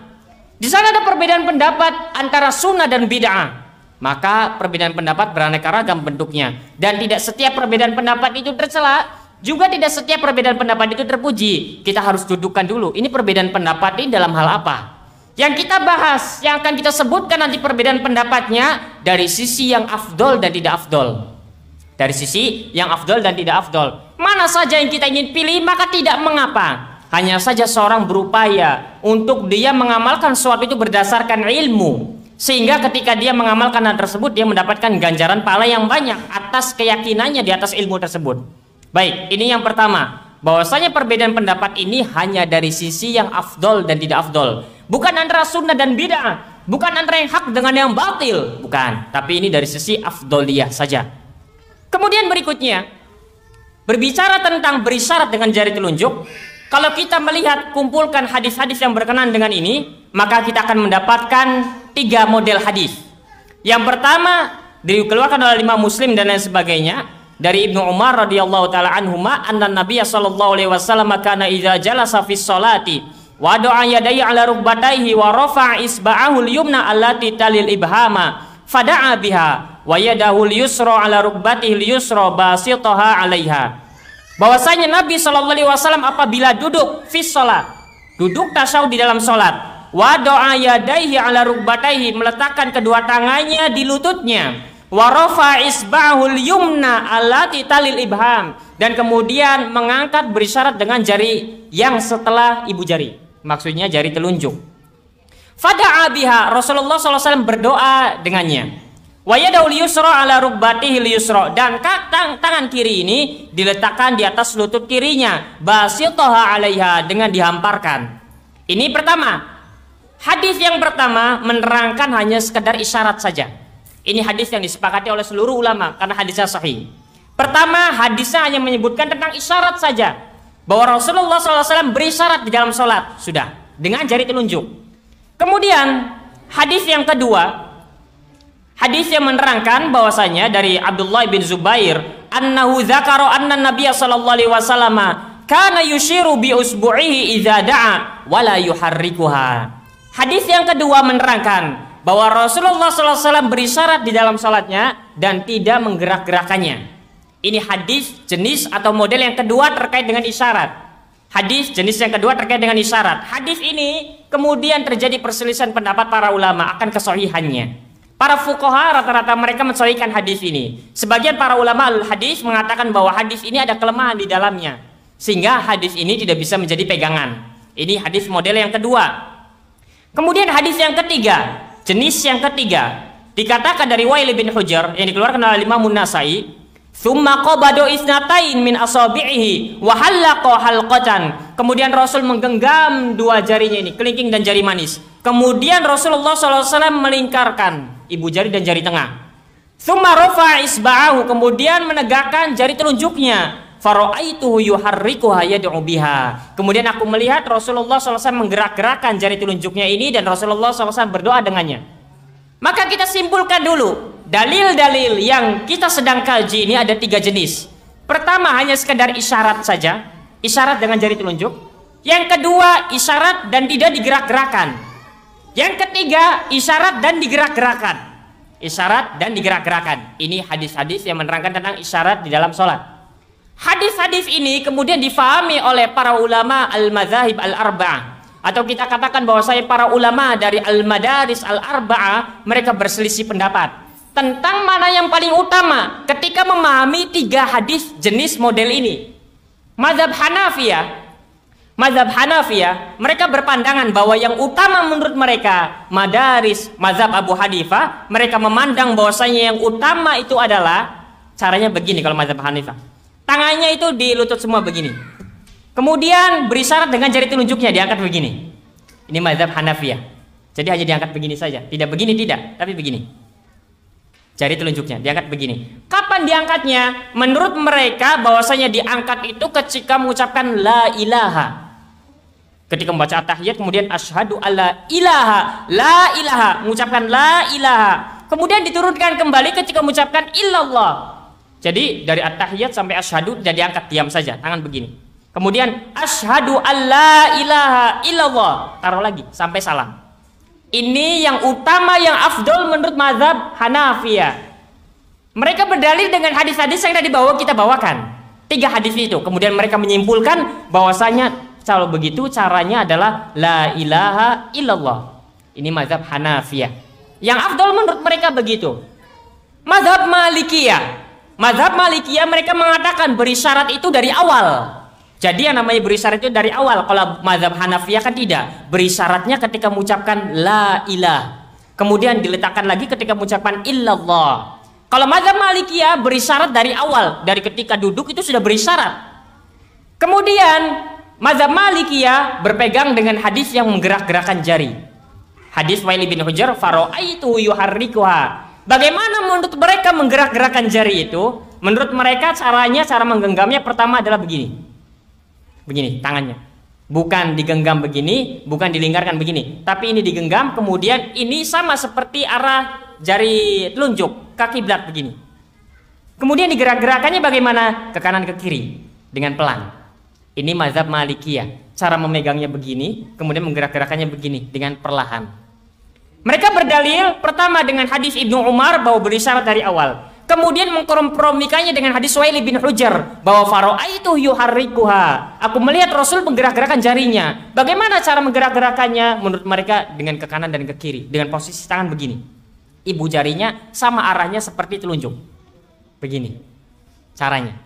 Di sana ada perbedaan pendapat antara sunnah dan bid'ah. Maka perbedaan pendapat beraneka ragam bentuknya, dan tidak setiap perbedaan pendapat itu tercela, juga tidak setiap perbedaan pendapat itu terpuji. Kita harus dudukkan dulu, ini perbedaan pendapat ini dalam hal apa? Yang kita bahas, yang akan kita sebutkan nanti perbedaan pendapatnya dari sisi yang afdol dan tidak afdol. Dari sisi yang afdol dan tidak afdol. Mana saja yang kita ingin pilih maka tidak mengapa. Hanya saja seorang berupaya untuk dia mengamalkan sesuatu itu berdasarkan ilmu. Sehingga ketika dia mengamalkan hal tersebut, dia mendapatkan ganjaran pahala yang banyak atas keyakinannya di atas ilmu tersebut. Baik, ini yang pertama. Bahwasanya perbedaan pendapat ini hanya dari sisi yang afdol dan tidak afdol. Bukan antara sunnah dan bid'ah, bukan antara yang hak dengan yang batil, bukan. Tapi ini dari sisi afdoliyah saja. Kemudian berikutnya, berbicara tentang berisyarat dengan jari telunjuk. Kalau kita melihat, kumpulkan hadis-hadis yang berkenaan dengan ini, maka kita akan mendapatkan 3 model hadis. Yang pertama dikeluarkan oleh Imam Muslim dan lain sebagainya dari Ibnu Umar radhiyallahu taala anhuma, anna Nabiy sallallahu alaihi wasallam kana idza jalasa fi sholati wa da'a yadayhi ala rukbatayhi wa rafa'a isba'ahu al-yumna allati talil ibhama fada'a biha wa yadahu al-yusra ala rukbatihi al-yusra basitaha 'alaiha. Bahwasanya Nabi sallallahu alaihi wasallam apabila duduk fi sholat, duduk tasyahud di dalam sholat, wa da'a yadayhi ala rukbatayhi, meletakkan kedua tangannya di lututnya, wa rafa'a isba'ahu al-yumna allati talil ibham, dan kemudian mengangkat berisyarat dengan jari yang setelah ibu jari. Maksudnya jari telunjuk. Fada'a biha, Rasulullah SAW berdoa dengannya. Wa yadahu liyusra ala rukbatihi liyusra, dan tangan kiri ini diletakkan di atas lutut kirinya, basitaha 'alaiha, dengan dihamparkan. Ini pertama. Hadis yang pertama menerangkan hanya sekedar isyarat saja. Ini hadis yang disepakati oleh seluruh ulama karena hadisnya sahih. Pertama, hadisnya hanya menyebutkan tentang isyarat saja, bahwa Rasulullah SAW berisyarat di dalam sholat, sudah, dengan jari telunjuk. Kemudian hadis yang kedua, hadis yang menerangkan bahwasanya dari Abdullah bin Zubair, annahu dzakara anna Nabiy sallallahu alaihi wasallam kana yushiru bi usbu'ihi idza da'a wa la yuharrikuha. Hadis yang kedua menerangkan bahwa Rasulullah SAW berisyarat di dalam salatnya dan tidak menggerak-gerakannya. Ini hadis jenis atau model yang kedua terkait dengan isyarat. Hadis jenis yang kedua terkait dengan isyarat. Hadis ini kemudian terjadi perselisihan pendapat para ulama akan kesahihannya. Para fuqaha rata-rata mereka mensahihkan hadis ini. Sebagian para ulama al-hadis mengatakan bahwa hadis ini ada kelemahan di dalamnya, sehingga hadis ini tidak bisa menjadi pegangan. Ini hadis model yang kedua. Kemudian hadis yang ketiga, jenis yang ketiga, dikatakan dari Wail bin Hujr yang dikeluarkan oleh Imam An-Nasa'i, "Tsumma qabadu isnatain min asabi'ihi wa halaqa halqatan." Kemudian Rasul menggenggam dua jarinya ini, kelingking dan jari manis. Kemudian Rasulullah SAW melingkarkan ibu jari dan jari tengah. Tsumma rafa'a isba'ahu, kemudian menegakkan jari telunjuknya. Fara'aituhu yuharrikuha yad'u biha. Kemudian aku melihat Rasulullah SAW menggerak-gerakkan jari telunjuknya ini dan Rasulullah SAW berdoa dengannya. Maka kita simpulkan dulu, dalil-dalil yang kita sedang kaji ini ada tiga jenis. Pertama, hanya sekedar isyarat saja, isyarat dengan jari telunjuk. Yang kedua, isyarat dan tidak digerak-gerakan. Yang ketiga, isyarat dan digerak-gerakan. Isyarat dan digerak-gerakan. Ini hadis-hadis yang menerangkan tentang isyarat di dalam sholat. Hadis-hadis ini kemudian difahami oleh para ulama al-madzahib al-arba'ah, atau kita katakan bahwasanya para ulama dari al-madaris al-arba'ah mereka berselisih pendapat tentang mana yang paling utama ketika memahami tiga hadis jenis model ini. Mazhab Hanafiyah mereka berpandangan bahwa yang utama menurut mereka, madaris mazhab Abu Hanifah, mereka memandang bahwasanya yang utama itu adalah caranya begini. Kalau mazhab Hanifah, tangannya itu di lutut semua begini, kemudian berisyarat dengan jari telunjuknya diangkat begini. Ini mazhab Hanafiyah, jadi hanya diangkat begini saja, tidak begini, tidak, tapi begini, jari telunjuknya diangkat begini. Kapan diangkatnya? Menurut mereka bahwasanya diangkat itu ketika mengucapkan la ilaha, ketika membaca at-tahiyat, kemudian asyhadu alla ilaha, la ilaha, mengucapkan la ilaha, kemudian diturunkan kembali ketika mengucapkan illallah. Jadi dari at-tahiyat sampai asyhadu tidak diangkat, diam saja, tangan begini. Kemudian asyhadu alla ilaha illallah, taruh lagi sampai salam. Ini yang utama, yang afdol menurut mazhab Hanafiyah. Mereka berdalil dengan hadis-hadis yang tadi kita bawakan. Tiga hadis itu. Kemudian mereka menyimpulkan bahwasanya kalau begitu caranya adalah la ilaha illallah. Ini mazhab Hanafiyah. Yang afdol menurut mereka begitu. Mazhab Malikiyah mereka mengatakan berisyarat itu dari awal. Jadi yang namanya berisyarat itu dari awal. Kalau mazhab Hanafiyah kan tidak. Berisyaratnya ketika mengucapkan la ilah, kemudian diletakkan lagi ketika mengucapkan illallah. Kalau mazhab Malikiyah berisyarat dari awal, dari ketika duduk itu sudah berisyarat. Kemudian mazhab Malikiyah berpegang dengan hadis yang menggerak-gerakkan jari. Hadis Wail bin Hujr, fara'aitu yuharrikuha. Bagaimana menurut mereka menggerak-gerakkan jari itu? Menurut mereka caranya, cara menggenggamnya pertama adalah begini. Begini tangannya. Bukan digenggam begini, bukan dilingkarkan begini, tapi ini digenggam, kemudian ini sama seperti arah jari telunjuk ke kiblat begini. Kemudian digerak-gerakannya bagaimana? Ke kanan ke kiri dengan pelan. Ini mazhab Malikiyah. Cara memegangnya begini, kemudian menggerak-gerakannya begini dengan perlahan. Mereka berdalil pertama dengan hadis Ibnu Umar bahwa berisyarat dari awal. Kemudian mengkompromikannya dengan hadis Wail bin Hujr bahwa fara'aitu yuharrikuha. Aku melihat Rasul menggerak-gerakkan jarinya. Bagaimana cara menggerak-gerakannya? Menurut mereka dengan ke kanan dan ke kiri, dengan posisi tangan begini. Ibu jarinya sama arahnya seperti telunjuk. Begini caranya.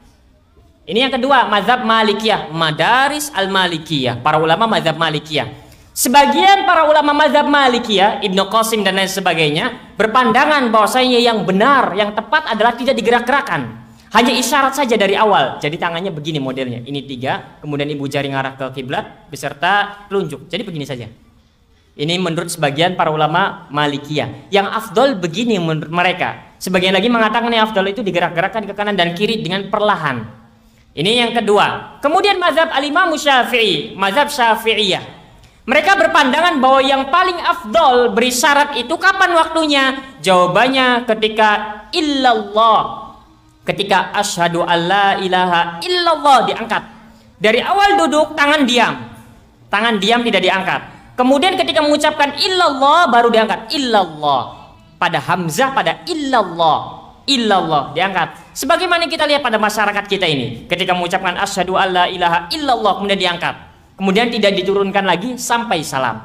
Ini yang kedua, mazhab Malikiyah, madaris al-Malikiyah, para ulama mazhab Malikiyah. Sebagian para ulama mazhab Malikiyah, Ibnu Qasim dan lain sebagainya, berpandangan bahwasanya yang benar, yang tepat adalah tidak digerak-gerakan. Hanya isyarat saja dari awal. Jadi tangannya begini modelnya. Ini 3, kemudian ibu jari ngarah ke kiblat beserta telunjuk. Jadi begini saja. Ini menurut sebagian para ulama Malikiyah. Yang afdol begini menurut mereka. Sebagian lagi mengatakan yang afdol itu digerak-gerakkan ke kanan dan kiri dengan perlahan. Ini yang kedua. Kemudian mazhab al-Imam Syafi'i, mazhab Syafi'iyah. Mereka berpandangan bahwa yang paling afdol berisyarat itu kapan waktunya? Jawabannya ketika illallah. Ketika asyhadu alla ilaha illallah diangkat. Dari awal duduk tangan diam. Tangan diam tidak diangkat. Kemudian ketika mengucapkan illallah baru diangkat. Illallah. Pada hamzah pada illallah. Illallah diangkat. Sebagaimana kita lihat pada masyarakat kita ini. Ketika mengucapkan asyhadu alla ilaha illallah kemudian diangkat. Kemudian tidak diturunkan lagi sampai salam.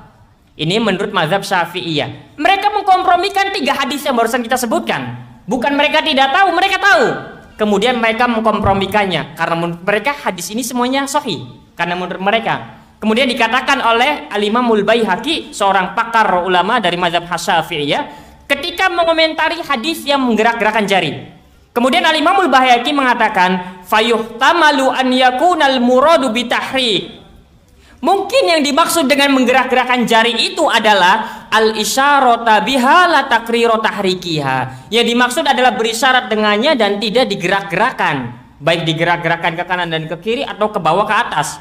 Ini menurut mazhab Syafi'iyah. Mereka mengkompromikan 3 hadis yang barusan kita sebutkan. Bukan mereka tidak tahu, mereka tahu. Kemudian mereka mengkompromikannya karena menurut mereka hadis ini semuanya sahih. Karena menurut mereka. Kemudian dikatakan oleh Al-Imamul Baihaqi, seorang pakar ulama dari mazhab Syafi'iyah, ketika mengomentari hadis yang menggerak-gerakkan jari. Kemudian Al-Imamul Baihaqi mengatakan, fayuhtamalu an yakunal muradu bitahrik. Mungkin yang dimaksud dengan menggerak-gerakkan jari itu adalah al-isyarata biha la takriro tahrikiha. Yang dimaksud adalah berisyarat dengannya dan tidak digerak-gerakan, baik digerak-gerakan ke kanan dan ke kiri atau ke bawah ke atas.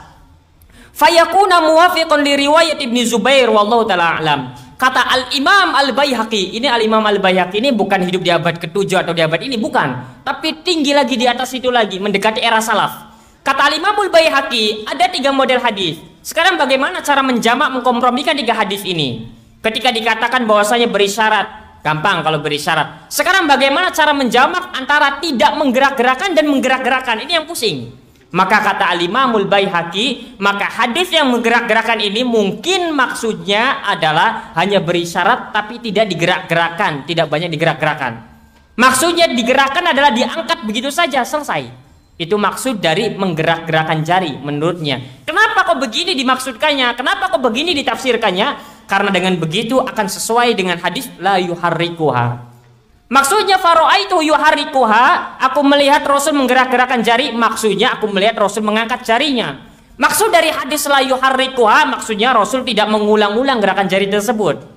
Fayakuna muwafiqun li riwayat Ibnu Zubair wallahu taala alam. Kata Al-Imam Al-Baihaqi, ini Al-Imam Al-Baihaqi ini bukan hidup di abad ke-7 atau di abad ini, bukan, tapi tinggi lagi di atas itu lagi, mendekati era salaf. Kata Al-Imam Al-Baihaqi, ada 3 model hadis. Sekarang bagaimana cara menjamak mengkompromikan 3 hadis ini? Ketika dikatakan bahwasanya berisyarat, gampang kalau berisyarat. Sekarang bagaimana cara menjamak antara tidak menggerak-gerakan dan menggerak-gerakan? Ini yang pusing. Maka kata Al-Imamul Baihaqi, maka hadis yang menggerak-gerakan ini mungkin maksudnya adalah hanya berisyarat tapi tidak digerak-gerakan, tidak banyak digerak-gerakan. Maksudnya digerakkan adalah diangkat begitu saja, selesai. Itu maksud dari menggerak-gerakan jari menurutnya. Kenapa kok begini dimaksudkannya? Kenapa kok begini ditafsirkannya? Karena dengan begitu akan sesuai dengan hadis la yuharrikuha. Maksudnya faro'aitu yuharrikuha, aku melihat Rasul menggerak-gerakkan jari, maksudnya aku melihat Rasul mengangkat jarinya. Maksud dari hadis la yuharrikuha, maksudnya Rasul tidak mengulang-ulang gerakan jari tersebut.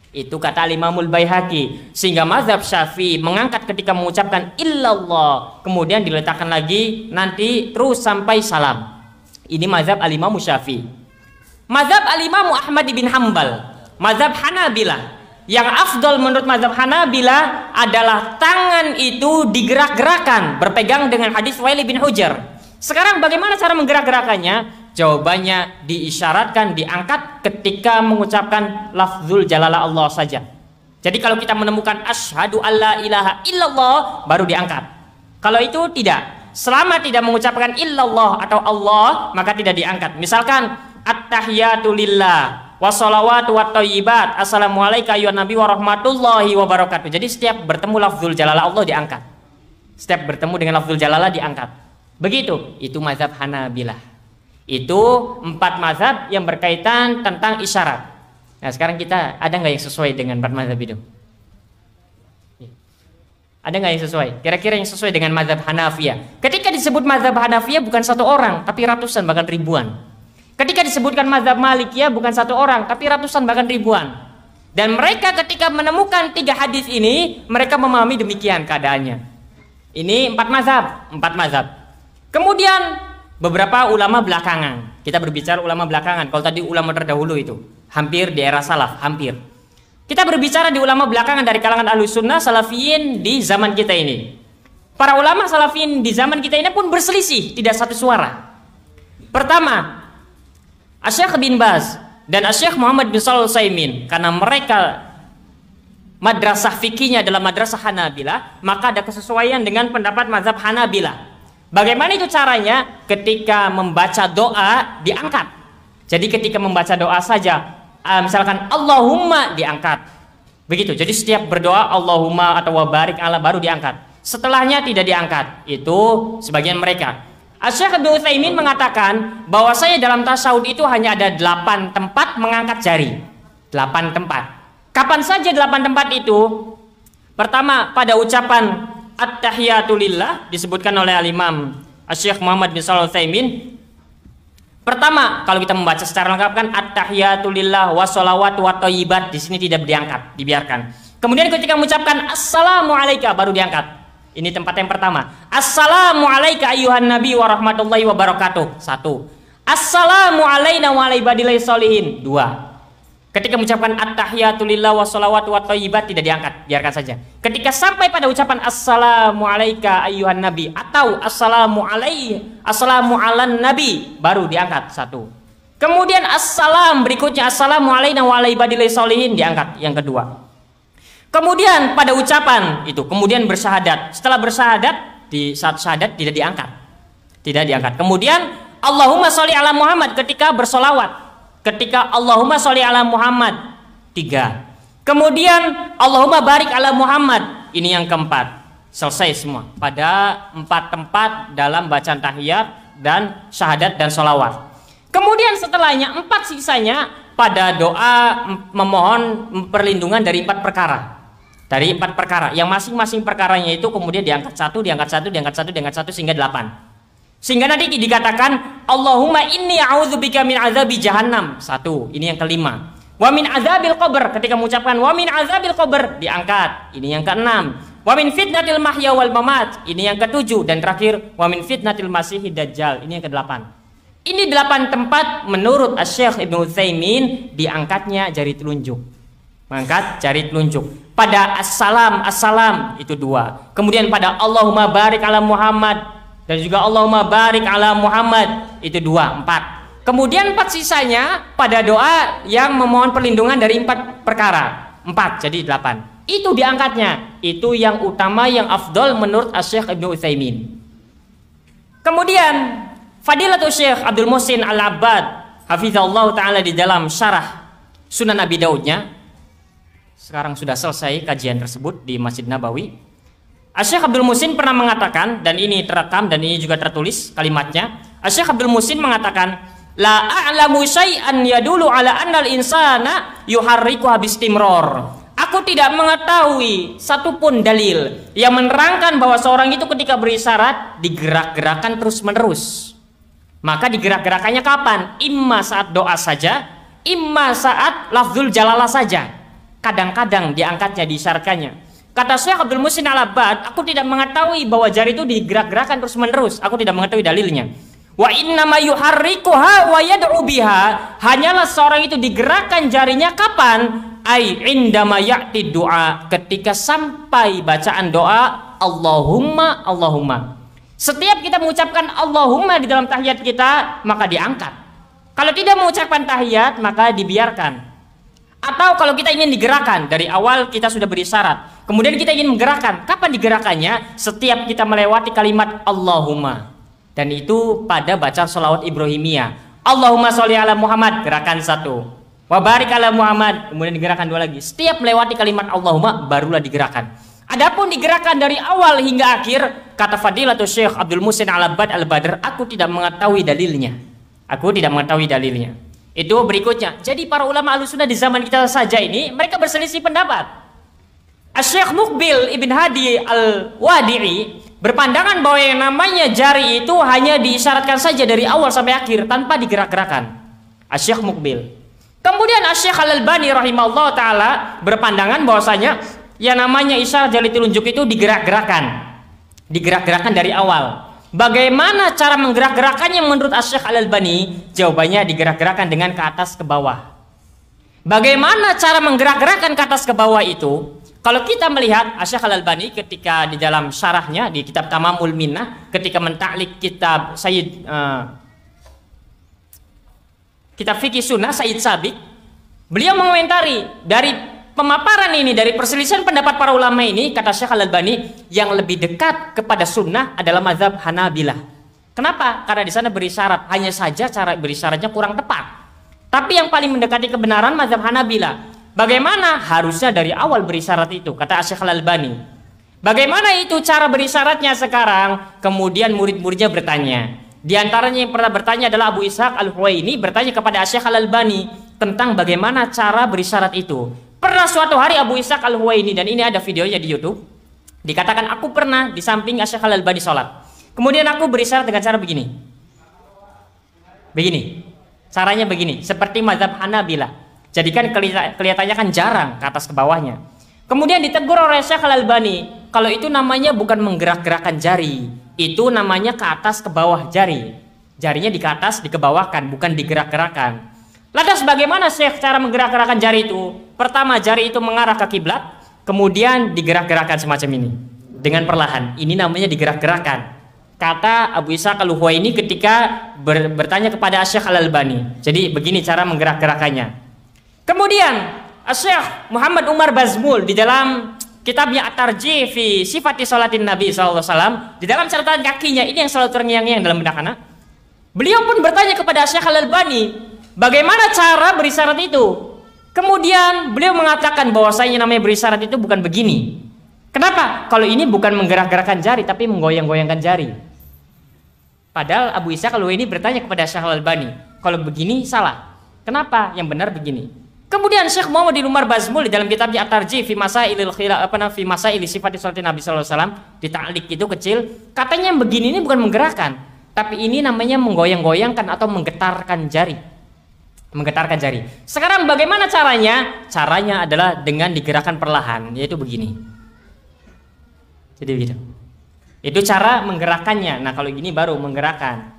Itu kata Imamul Baihaqi. Sehingga mazhab Syafi'i mengangkat ketika mengucapkan illallah, kemudian diletakkan lagi nanti terus sampai salam. Ini mazhab Al-Imam Syafi'i. Mazhab Al-Imam Ahmad bin Hanbal, mazhab Hanabilah. Yang afdol menurut mazhab Hanabilah adalah tangan itu digerak-gerakan, berpegang dengan hadis Wail bin Hujr. Sekarang bagaimana cara menggerak-gerakannya? Jawabannya diisyaratkan, diangkat ketika mengucapkan lafzul jalalah Allah saja. Jadi kalau kita menemukan asyhadu alla ilaha illallah baru diangkat. Kalau itu tidak, selama tidak mengucapkan illallah atau Allah maka tidak diangkat. Misalkan at-tahiyatu lillah wassalawatu wattayyibat assalamualaikum ayyuhan nabi warahmatullahi wabarakatuh. Jadi setiap bertemu lafzul jalalah Allah diangkat. Setiap bertemu dengan lafzul jalalah diangkat. Begitu, itu mazhab Hanabilah. Itu 4 mazhab yang berkaitan tentang isyarat. Nah sekarang kita ada nggak yang sesuai dengan 4 mazhab itu? Ada nggak yang sesuai? Kira-kira yang sesuai dengan mazhab Hanafiyah. Ketika disebut mazhab Hanafiyah bukan 1 orang, tapi ratusan bahkan ribuan. Ketika disebutkan mazhab Malikiyah bukan 1 orang, tapi ratusan bahkan ribuan. Dan mereka ketika menemukan 3 hadis ini, mereka memahami demikian keadaannya. Ini 4 mazhab. Kemudian beberapa ulama belakangan, kita berbicara ulama belakangan. Kalau tadi ulama terdahulu itu hampir di era salaf, hampir. Kita berbicara di ulama belakangan dari kalangan Ahlus Sunnah Salafiyin di zaman kita ini. Para ulama Salafiyin di zaman kita ini pun berselisih, tidak satu suara. Pertama, Asy-Syaikh bin Baz dan Asy-Syaikh Muhammad bin Shalih Al-Utsaimin, karena mereka madrasah fikihnya adalah madrasah Hanabilah, maka ada kesesuaian dengan pendapat mazhab Hanabilah. Bagaimana itu caranya? Ketika membaca doa diangkat. Jadi ketika membaca doa saja, misalkan Allahumma diangkat. Begitu. Jadi setiap berdoa Allahumma atau wabarik ala baru diangkat. Setelahnya tidak diangkat. Itu sebagian mereka. Syekh Ibnu Utsaimin mengatakan bahwasanya dalam tasyahud itu hanya ada 8 tempat mengangkat jari. 8 tempat. Kapan saja 8 tempat itu? Pertama, pada ucapan At-tahiyatu lillah disebutkan oleh Al-Imam Syekh Muhammad bin Shalih Al-Utsaimin. Pertama, kalau kita membaca secara lengkap kan At-tahiyatu lillah wa sholawatu wa thayyibat, di sini tidak diangkat, dibiarkan. Kemudian ketika mengucapkan Assalamu alayka baru diangkat. Ini tempat yang pertama. Assalamu alayka ayyuhan nabi wa rahmatullahi wa barakatuh. 1. Assalamu alayna wa ala ibadillahis sholihin. 2. Ketika mengucapkan at-tahiyatu lillah wa sholawatu wa thayyibat tidak diangkat, biarkan saja. Ketika sampai pada ucapan assalamu alayka ayyuhan nabi atau assalamu alan nabi baru diangkat. 1. Kemudian assalam berikutnya assalamu alayna wa ala ibadillahis sholihin diangkat, yang kedua. Kemudian pada ucapan itu kemudian bersyahadat. Setelah bersyahadat di saat syahadat tidak diangkat. Tidak diangkat. Kemudian Allahumma sholli ala Muhammad ketika bersolawat. Ketika Allahumma sholli ala Muhammad 3. Kemudian Allahumma barik ala Muhammad, ini yang keempat. Selesai semua pada 4 tempat dalam bacaan tahiyat dan syahadat dan sholawat. Kemudian setelahnya 4 sisanya pada doa memohon perlindungan dari 4 perkara. Dari 4 perkara yang masing-masing perkaranya itu kemudian diangkat 1, diangkat 1, diangkat 1, diangkat 1 sehingga 8. Sehingga nanti dikatakan Allahumma inni a'udzubika min azabi jahannam. 1, ini yang kelima. Wa min azabil qabr, ketika mengucapkan wa min azabil qabr diangkat. Ini yang keenam. Wa min fitnatil mahya wal mamat, ini yang ketujuh. Dan terakhir wa min fitnatil masihid dajjal, ini yang kedelapan. Ini 8 tempat menurut Syekh Ibnu Utsaimin diangkatnya jari telunjuk. Mengangkat jari telunjuk. Pada assalam itu 2. Kemudian pada Allahumma barik ala Muhammad dan juga Allahumma barik ala Muhammad itu 2, 4. Kemudian 4 sisanya pada doa yang memohon perlindungan dari 4 perkara. 4 jadi 8. Itu diangkatnya. Itu yang utama, yang afdol menurut Syekh Ibnu Utsaimin. Kemudian Fadilatul Syekh Abdul Muhsin Al-Abbad hafizallahu taala di dalam syarah Sunan Abi Daudnya. Sekarang sudah selesai kajian tersebut di Masjid Nabawi. Syekh Abdul Muhsin pernah mengatakan, dan ini terekam dan ini juga tertulis kalimatnya. Syekh Abdul Muhsin mengatakan, la a'lamu syai'an yadulu ala annal insana yuharriku bistimror. Aku tidak mengetahui satupun dalil yang menerangkan bahwa seorang itu ketika berisyarat digerak-gerakan terus-menerus. Maka digerak-gerakannya kapan? Imma saat doa saja, imma saat lafzul jalalah saja. Kadang-kadang diangkatnya, diisyaratkannya. Kata Syekh Abdul Muhsin Al-Abbad, aku tidak mengetahui bahwa jari itu digerak-gerakan terus-menerus. Aku tidak mengetahui dalilnya. Wa innama yuharrikuha wa yad'u biha. Hanyalah seorang itu digerakkan jarinya kapan? Ai indama ya'ti doa, ketika sampai bacaan doa Allahumma Allahumma. Setiap kita mengucapkan Allahumma di dalam tahiyat kita, maka diangkat. Kalau tidak mengucapkan tahiyat, maka dibiarkan. Atau kalau kita ingin digerakkan, dari awal kita sudah berisyarat, kemudian kita ingin menggerakkan, kapan digerakannya? Setiap kita melewati kalimat Allahumma. Dan itu pada bacaan sholawat Ibrahimiyah. Allahumma sholli ala Muhammad, gerakan 1. Wa barik ala Muhammad, kemudian digerakkan 2 lagi. Setiap melewati kalimat Allahumma, barulah digerakkan. Adapun digerakkan dari awal hingga akhir, kata Fadilatul Syekh Abdul Muhsin Al-Abbad Al-Badr, aku tidak mengetahui dalilnya. Aku tidak mengetahui dalilnya. Itu berikutnya. Jadi para ulama Ahlussunnah di zaman kita saja ini, mereka berselisih pendapat. Syekh Muqbil Ibn Hadi Al-Wadi'i berpandangan bahwa yang namanya jari itu hanya diisyaratkan saja dari awal sampai akhir tanpa digerak-gerakan. Syekh Muqbil. Kemudian Syekh Al-Albani rahimahullah ta'ala berpandangan bahwasanya yang namanya isyarat jari telunjuk itu digerak-gerakan. Digerak-gerakan dari awal. Bagaimana cara menggerak-gerakannya menurut Syekh Al-Albani? Jawabannya digerak-gerakan dengan ke atas ke bawah. Bagaimana cara menggerak-gerakan ke atas ke bawah itu? Kalau kita melihat Syekh Al-Albani ketika di dalam syarahnya di kitab Tamamul Minnah, ketika mentaklik kitab kitab Fikih Sunnah Sayyid Sabiq, beliau mengomentari dari pemaparan ini, dari perselisihan pendapat para ulama ini, kata Syekh Al-Albani, yang lebih dekat kepada sunnah adalah mazhab Hanabilah. Kenapa? Karena di sana berisyarat, hanya saja cara berisyaratnya kurang tepat. Tapi yang paling mendekati kebenaran mazhab Hanabilah. Bagaimana? Harusnya dari awal berisyarat itu, kata Syekh Al-Albani. Bagaimana itu cara berisyaratnya sekarang? Kemudian murid-muridnya bertanya. Di antaranya yang pernah bertanya adalah Abu Ishaq Al-Huwaini bertanya kepada Syekh Al-Albani tentang bagaimana cara berisyarat itu. Pernah suatu hari Abu Ishaq Al-Huwaini, dan ini ada videonya di YouTube, dikatakan aku pernah di samping Syekh Al-Albani sholat. Kemudian aku berisyarat dengan cara begini. Begini. Caranya begini, seperti mazhab Hanabilah. Jadi kan kelihatannya kan jarang ke atas ke bawahnya. Kemudian ditegur oleh Syekh Al-Albani, kalau itu namanya bukan menggerak-gerakkan jari, itu namanya ke atas ke bawah jari. Jarinya di ke atas, dikebawahkan, bukan digerak-gerakkan. Lantas bagaimana Syekh cara menggerak-gerakkan jari itu? Pertama, jari itu mengarah ke kiblat, kemudian digerak-gerakkan semacam ini dengan perlahan. Ini namanya digerak-gerakkan. Kata Abu Ishaq Al-Huwaini ketika bertanya kepada Syekh Al-Albani. Jadi begini cara menggerak-gerakannya. Kemudian Syekh Muhammad Umar Bazmul di dalam kitabnya At-Tarjih fi Sifati Sholatin Nabi SAW, di dalam catatan kakinya ini yang selalu terngiang-ngiang dalam benak anak. Beliau pun bertanya kepada Syekh Al-Albani, bagaimana cara berisyarat itu? Kemudian beliau mengatakan bahwasanya namanya berisyarat itu bukan begini. Kenapa? Kalau ini bukan menggerak-gerakkan jari tapi menggoyang-goyangkan jari. Padahal Abu Ishaq Al-Huwaini bertanya kepada Syekh Al-Albani, kalau begini salah. Kenapa? Yang benar begini. Kemudian Syekh Muhammad Umar Bazmul di dalam kitabnya At-Tarjih fi Masailil Khilaf fi Masail Sifati Sholatin Nabi sallallahu alaihi wasallam, di ta'liq itu kecil, katanya yang begini ini bukan menggerakkan, tapi ini namanya menggoyang-goyangkan atau menggetarkan jari. Menggetarkan jari. Sekarang bagaimana caranya? Caranya adalah dengan digerakkan perlahan, yaitu begini. Jadi begitu. Itu cara menggerakkannya. Nah, kalau gini baru menggerakkan.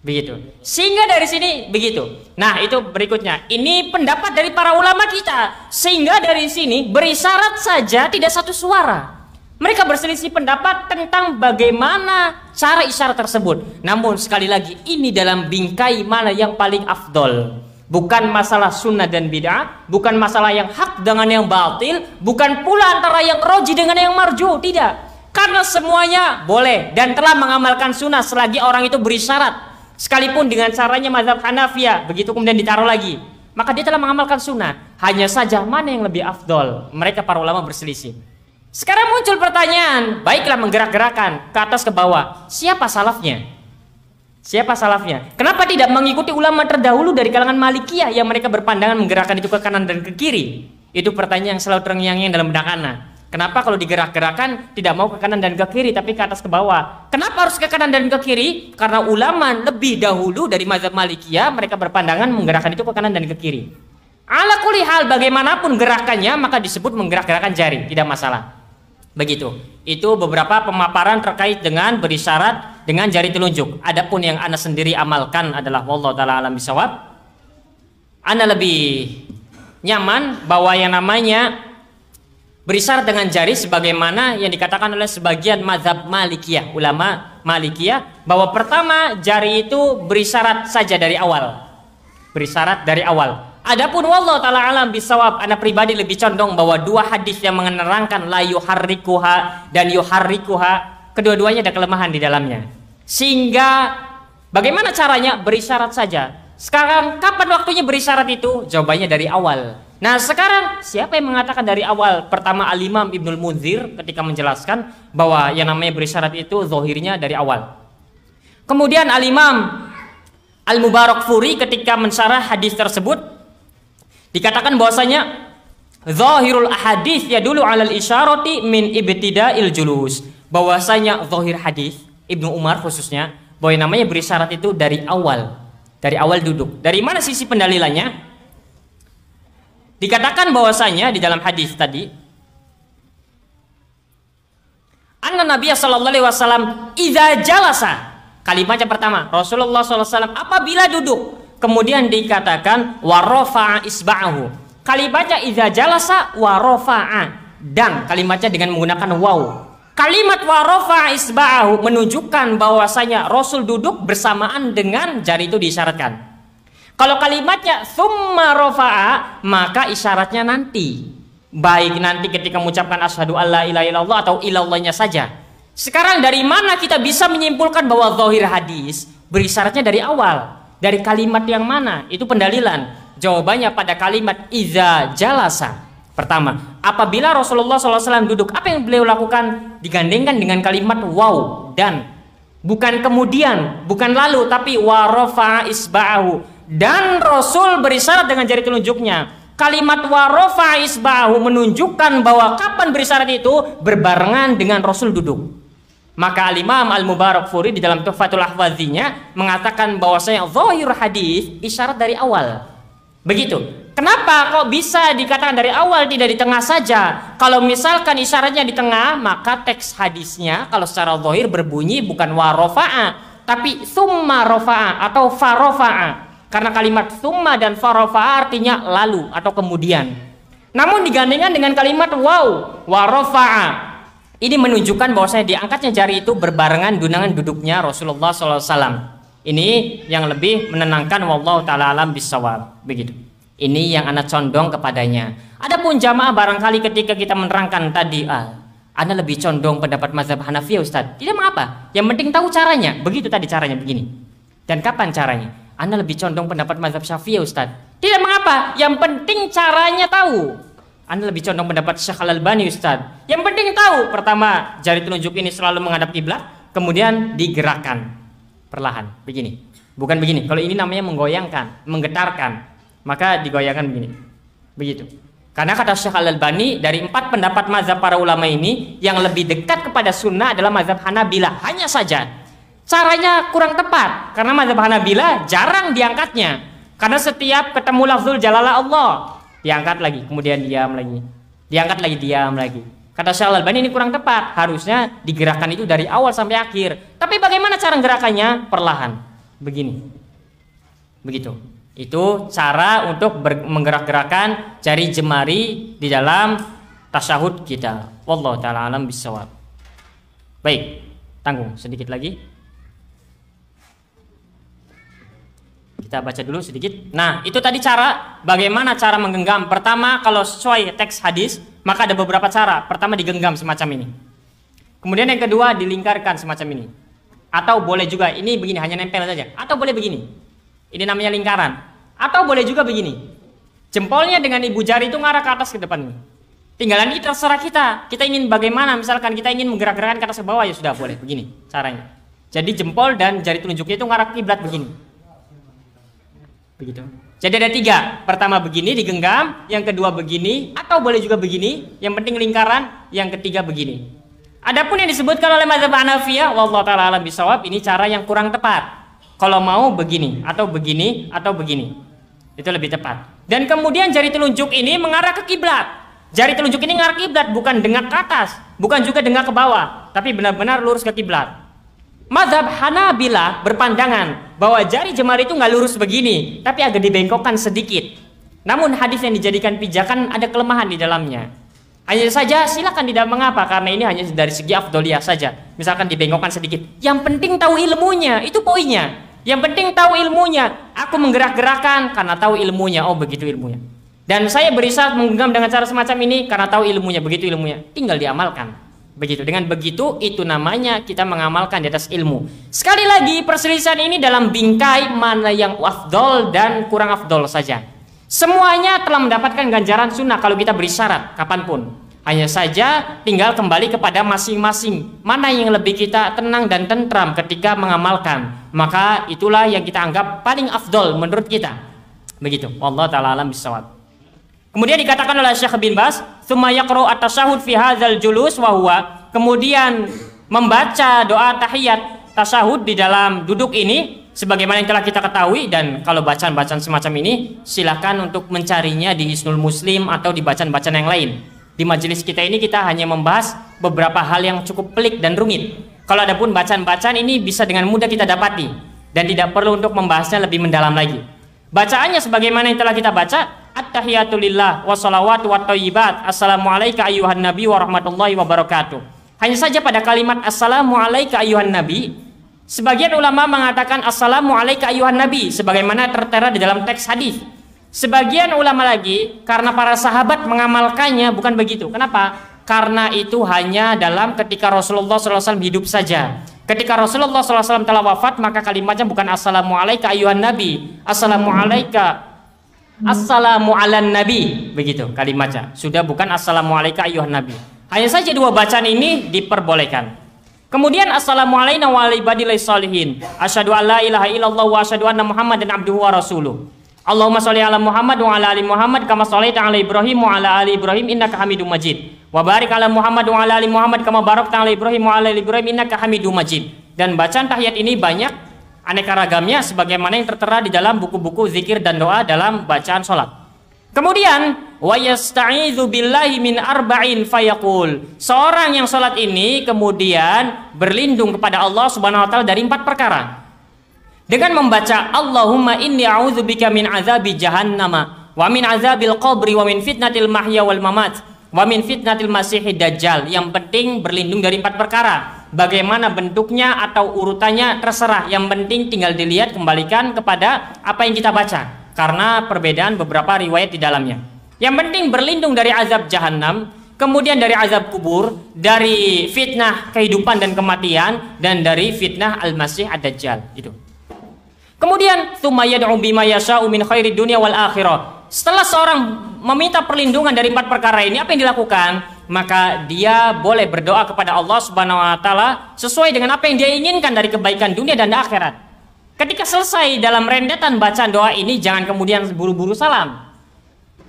Begitu. Sehingga dari sini begitu. Nah, itu berikutnya. Ini pendapat dari para ulama kita. Sehingga dari sini berisyarat saja tidak satu suara. Mereka berselisih pendapat tentang bagaimana cara isyarat tersebut. Namun sekali lagi ini dalam bingkai mana yang paling afdol. Bukan masalah sunnah dan bid'ah, bukan masalah yang hak dengan yang batil, bukan pula antara yang roji dengan yang marju, tidak. Karena semuanya boleh dan telah mengamalkan sunnah selagi orang itu berisyarat. Sekalipun dengan caranya mazhab Hanafiyah, begitu kemudian ditaruh lagi, maka dia telah mengamalkan sunnah. Hanya saja mana yang lebih afdol, mereka para ulama berselisih. Sekarang muncul pertanyaan, baiklah menggerak-gerakan ke atas ke bawah, siapa salafnya? Siapa salafnya? Kenapa tidak mengikuti ulama terdahulu dari kalangan Malikiyah yang mereka berpandangan menggerakkan itu ke kanan dan ke kiri? Itu pertanyaan yang selalu terngiang-ngiang dalam benak anak. Kenapa kalau digerak-gerakan tidak mau ke kanan dan ke kiri tapi ke atas ke bawah? Kenapa harus ke kanan dan ke kiri? Karena ulama lebih dahulu dari mazhab Malikiyah mereka berpandangan menggerakkan itu ke kanan dan ke kiri. Ala kulli hal bagaimanapun gerakannya maka disebut menggerak-gerakan jari, tidak masalah. Begitu. Itu beberapa pemaparan terkait dengan berisyarat dengan jari telunjuk. Adapun yang ana sendiri amalkan adalah wallahu taala alam bisawab. Ana lebih nyaman bahwa yang namanya berisyarat dengan jari sebagaimana yang dikatakan oleh sebagian mazhab Malikiyah, ulama Malikiyah, bahwa pertama jari itu berisyarat saja dari awal. Berisyarat dari awal. Adapun wallahu taala alam bisawab, ana pribadi lebih condong bahwa dua hadis yang menerangkan la yuharrikuha dan yuharrikuha, kedua-duanya ada kelemahan di dalamnya. Sehingga bagaimana caranya? Berisyarat saja. Sekarang kapan waktunya berisyarat itu? Jawabannya dari awal. Nah sekarang siapa yang mengatakan dari awal? Pertama Al-Imam Ibnul Munzir ketika menjelaskan bahwa yang namanya berisyarat itu zahirnya dari awal. Kemudian Al-Imam Al-Mubarakfuri ketika mensyarah hadis tersebut dikatakan bahwasanya zahirul ahadits yadullu 'alal isyarati min ibtida'il julus. Bahwasanya zahir hadis Ibnu Umar khususnya bahwa yang namanya berisyarat itu dari awal duduk. Dari mana sisi pendalilannya? Dikatakan bahwasanya di dalam hadis tadi anna Nabi sallallahu alaihi wasallam idza jalasa, kalimatnya pertama Rasulullah sallallahu alaihi wasallam apabila duduk, kemudian dikatakan wa rafa'a isba'ahu, kalimatnya idza jalasa wa rafa'a, dan kalimatnya dengan menggunakan waw. Kalimat wa rafa'a isba'ahu menunjukkan bahwasanya Rasul duduk bersamaan dengan jari itu diisyaratkan. Kalau kalimatnya tsumma rafa'a, maka isyaratnya nanti. Baik nanti ketika mengucapkan asyhadu alla ilaha illallah atau ilallahnya saja. Sekarang dari mana kita bisa menyimpulkan bahwa zahir hadis berisyaratnya dari awal? Dari kalimat yang mana? Itu pendalilan. Jawabannya pada kalimat iza jalasa. Pertama, apabila Rasulullah SAW duduk, apa yang beliau lakukan? Digandengkan dengan kalimat waw dan. Bukan kemudian, bukan lalu, tapi wa rafa'a isba'ahu. Dan Rasul berisyarat dengan jari telunjuknya. Kalimat wa rafa'a isba'ahu menunjukkan bahwa kapan berisyarat itu berbarengan dengan Rasul duduk. Maka Al-Imam Al-Mubarakfuri di dalam Tuhfatul Ahwazinya mengatakan bahwasanya zahir hadis isyarat dari awal. Begitu. Kenapa kok bisa dikatakan dari awal tidak di tengah saja? Kalau misalkan isyaratnya di tengah, maka teks hadisnya kalau secara zahir berbunyi bukan wa rafa'a, tapi summa rafa'a atau fa rafa'a. Karena kalimat summa dan fa rafa'a artinya lalu atau kemudian. Namun digandengkan dengan kalimat waw, wa rafa'a. Ini menunjukkan bahwasanya diangkatnya jari itu berbarengan dengan duduknya Rasulullah SAW. Ini yang lebih menenangkan, wallahu taala alam bisawab. Begitu. Ini yang anak condong kepadanya. Adapun jamaah barangkali ketika kita menerangkan tadi, Anda lebih condong pendapat mazhab Hanafi Ustaz. Tidak mengapa. Yang penting tahu caranya. Begitu tadi caranya begini. Dan kapan caranya? Anda lebih condong pendapat mazhab Syafi'i Ustaz. Tidak mengapa. Yang penting caranya tahu. Anda lebih condong pendapat Syekh Al-Albani Ustaz. Yang penting tahu. Pertama, jari telunjuk ini selalu menghadap kiblat, kemudian digerakkan perlahan. Begini. Bukan begini. Kalau ini namanya menggoyangkan, menggetarkan. Maka digoyangkan begini. Begitu. Karena kata Syekh Al-Albani, dari 4 pendapat mazhab para ulama ini, yang lebih dekat kepada sunnah adalah mazhab Hanabilah. Hanya saja caranya kurang tepat. Karena mazhab Hanabilah jarang diangkatnya. Karena setiap ketemu lafzul jalalah Allah, diangkat lagi, kemudian diam lagi. Diangkat lagi, diam lagi. Kata Syekh Al-Albani ini kurang tepat. Harusnya digerakkan itu dari awal sampai akhir. Tapi bagaimana cara gerakannya? Perlahan. Begini. Begitu. Itu cara untuk menggerak-gerakkan jari jemari di dalam tasyahud kita. Wallahu taala alam bisawab. Baik, tanggung sedikit lagi. Kita baca dulu sedikit. Nah, itu tadi cara bagaimana cara menggenggam. Pertama, kalau sesuai teks hadis, maka ada beberapa cara. Pertama digenggam semacam ini. Kemudian yang kedua dilingkarkan semacam ini. Atau boleh juga ini begini, hanya nempel saja. Atau boleh begini. Ini namanya lingkaran. Atau boleh juga begini. Jempolnya dengan ibu jari itu ngarah ke atas ke depan. Tinggalan ini terserah kita. Kita ingin bagaimana, misalkan kita ingin menggerak-gerakkan ke atas ke bawah, ya sudah boleh begini caranya. Jadi jempol dan jari telunjuknya itu ngarah ke kiblat begini. Begitu. Jadi ada 3. Pertama begini digenggam, yang kedua begini, atau boleh juga begini. Yang penting lingkaran, yang ketiga begini. Adapun yang disebutkan oleh mazhab Hanafiyah, wallahu taala alam bisawab, ini cara yang kurang tepat. Kalau mau begini atau begini atau begini, itu lebih tepat. Dan kemudian jari telunjuk ini mengarah ke kiblat. Jari telunjuk ini mengarah ke kiblat, bukan dengak ke atas, bukan juga dengak ke bawah, tapi benar-benar lurus ke kiblat. Mazhab Hanabilah berpandangan bahwa jari jemari itu nggak lurus begini, tapi agak dibengkokkan sedikit. Namun hadis yang dijadikan pijakan ada kelemahan di dalamnya. Hanya saja silakan, tidak mengapa, karena ini hanya dari segi afdoliyah saja. Misalkan dibengkokkan sedikit. Yang penting tahu ilmunya, itu poinnya. Yang penting tahu ilmunya. Aku menggerak-gerakan karena tahu ilmunya. Oh, begitu ilmunya. Dan saya berisyarat menggenggam dengan cara semacam ini karena tahu ilmunya, begitu ilmunya. Tinggal diamalkan. Begitu. Dengan begitu itu namanya kita mengamalkan di atas ilmu. Sekali lagi perselisihan ini dalam bingkai mana yang afdol dan kurang afdol saja. Semuanya telah mendapatkan ganjaran sunnah kalau kita berisyarat kapanpun. Hanya saja tinggal kembali kepada masing-masing. Mana yang lebih kita tenang dan tentram ketika mengamalkan. Maka itulah yang kita anggap paling afdol menurut kita. Begitu. Wallahu ta'ala alam bisawab. Kemudian dikatakan oleh Syekh bin Baz, "Tsumma yaqra'u at-tasyahhud fi hadzal julus wa huwa", kemudian membaca doa tahiyat tasyahud di dalam duduk ini sebagaimana yang telah kita ketahui. Dan kalau bacaan-bacaan semacam ini silakan untuk mencarinya di Hisnul Muslim atau di bacaan-bacaan yang lain. Di majelis kita ini kita hanya membahas beberapa hal yang cukup pelik dan rumit. Kalau ada pun bacaan-bacaan ini bisa dengan mudah kita dapati dan tidak perlu untuk membahasnya lebih mendalam lagi. Bacaannya sebagaimana yang telah kita baca, at-tahiyatu lillah wa shalawatu wa thayyibat, assalamu alayka ayyuhan nabi wa rahmatullahi wa barakatuh. Hanya saja pada kalimat assalamu alayka ayyuhan nabi, sebagian ulama mengatakan assalamu alayka ayyuhan nabi sebagaimana tertera di dalam teks hadis. Sebagian ulama lagi karena para sahabat mengamalkannya bukan begitu. Kenapa? Karena itu hanya dalam ketika Rasulullah SAW hidup saja. Ketika Rasulullah SAW telah wafat, maka kalimatnya bukan assalamu alayka ayyuhan nabi, assalamu alayka, assalamu alan nabi, begitu kalimatnya. Sudah bukan assalamu alayka ayyuhan nabi. Hanya saja dua bacaan ini diperbolehkan. Kemudian assalamualaikum wa ala ibadillahis sholihin. Asyhadu an la ilaha illallah wa asyhadu anna Muhammadan abduhu wa rasuluh. Allahumma sholli ala Muhammad wa ala ali Muhammad kama sholaita ala Ibrahim wa ala ali Ibrahim innaka Hamidum Majid. Wa barik ala Muhammad wa ala ali Muhammad kama barakta ala Ibrahim wa ala ali Ibrahim innaka Hamidum Majid. Dan bacaan tahiyat ini banyak aneka ragamnya sebagaimana yang tertera di dalam buku-buku zikir dan doa dalam bacaan salat. Kemudian wa yasta'idzu billahi min arba'in fayaqul. Seorang yang salat ini kemudian berlindung kepada Allah Subhanahu wa taala dari 4 perkara. Dengan membaca Allahumma inni a'udzubika min azabi jahannama wa min azabil qabri wa min fitnatil mahya wal mamat wa min fitnatil masihid dajjal. Yang penting berlindung dari 4 perkara. Bagaimana bentuknya atau urutannya terserah. Yang penting tinggal dilihat, kembalikan kepada apa yang kita baca. Karena perbedaan beberapa riwayat di dalamnya. Yang penting berlindung dari azab jahannam, kemudian dari azab kubur, dari fitnah kehidupan dan kematian, dan dari fitnah al-masih ad-dajjal. Itu. Kemudian tsumma yad'u bima yasha'u min khairid dunya wal akhirah. Setelah seorang meminta perlindungan dari 4 perkara ini, apa yang dilakukan? Maka dia boleh berdoa kepada Allah Subhanahu wa taala sesuai dengan apa yang dia inginkan dari kebaikan dunia dan akhirat. Ketika selesai dalam rentetan bacaan doa ini, jangan kemudian buru-buru salam.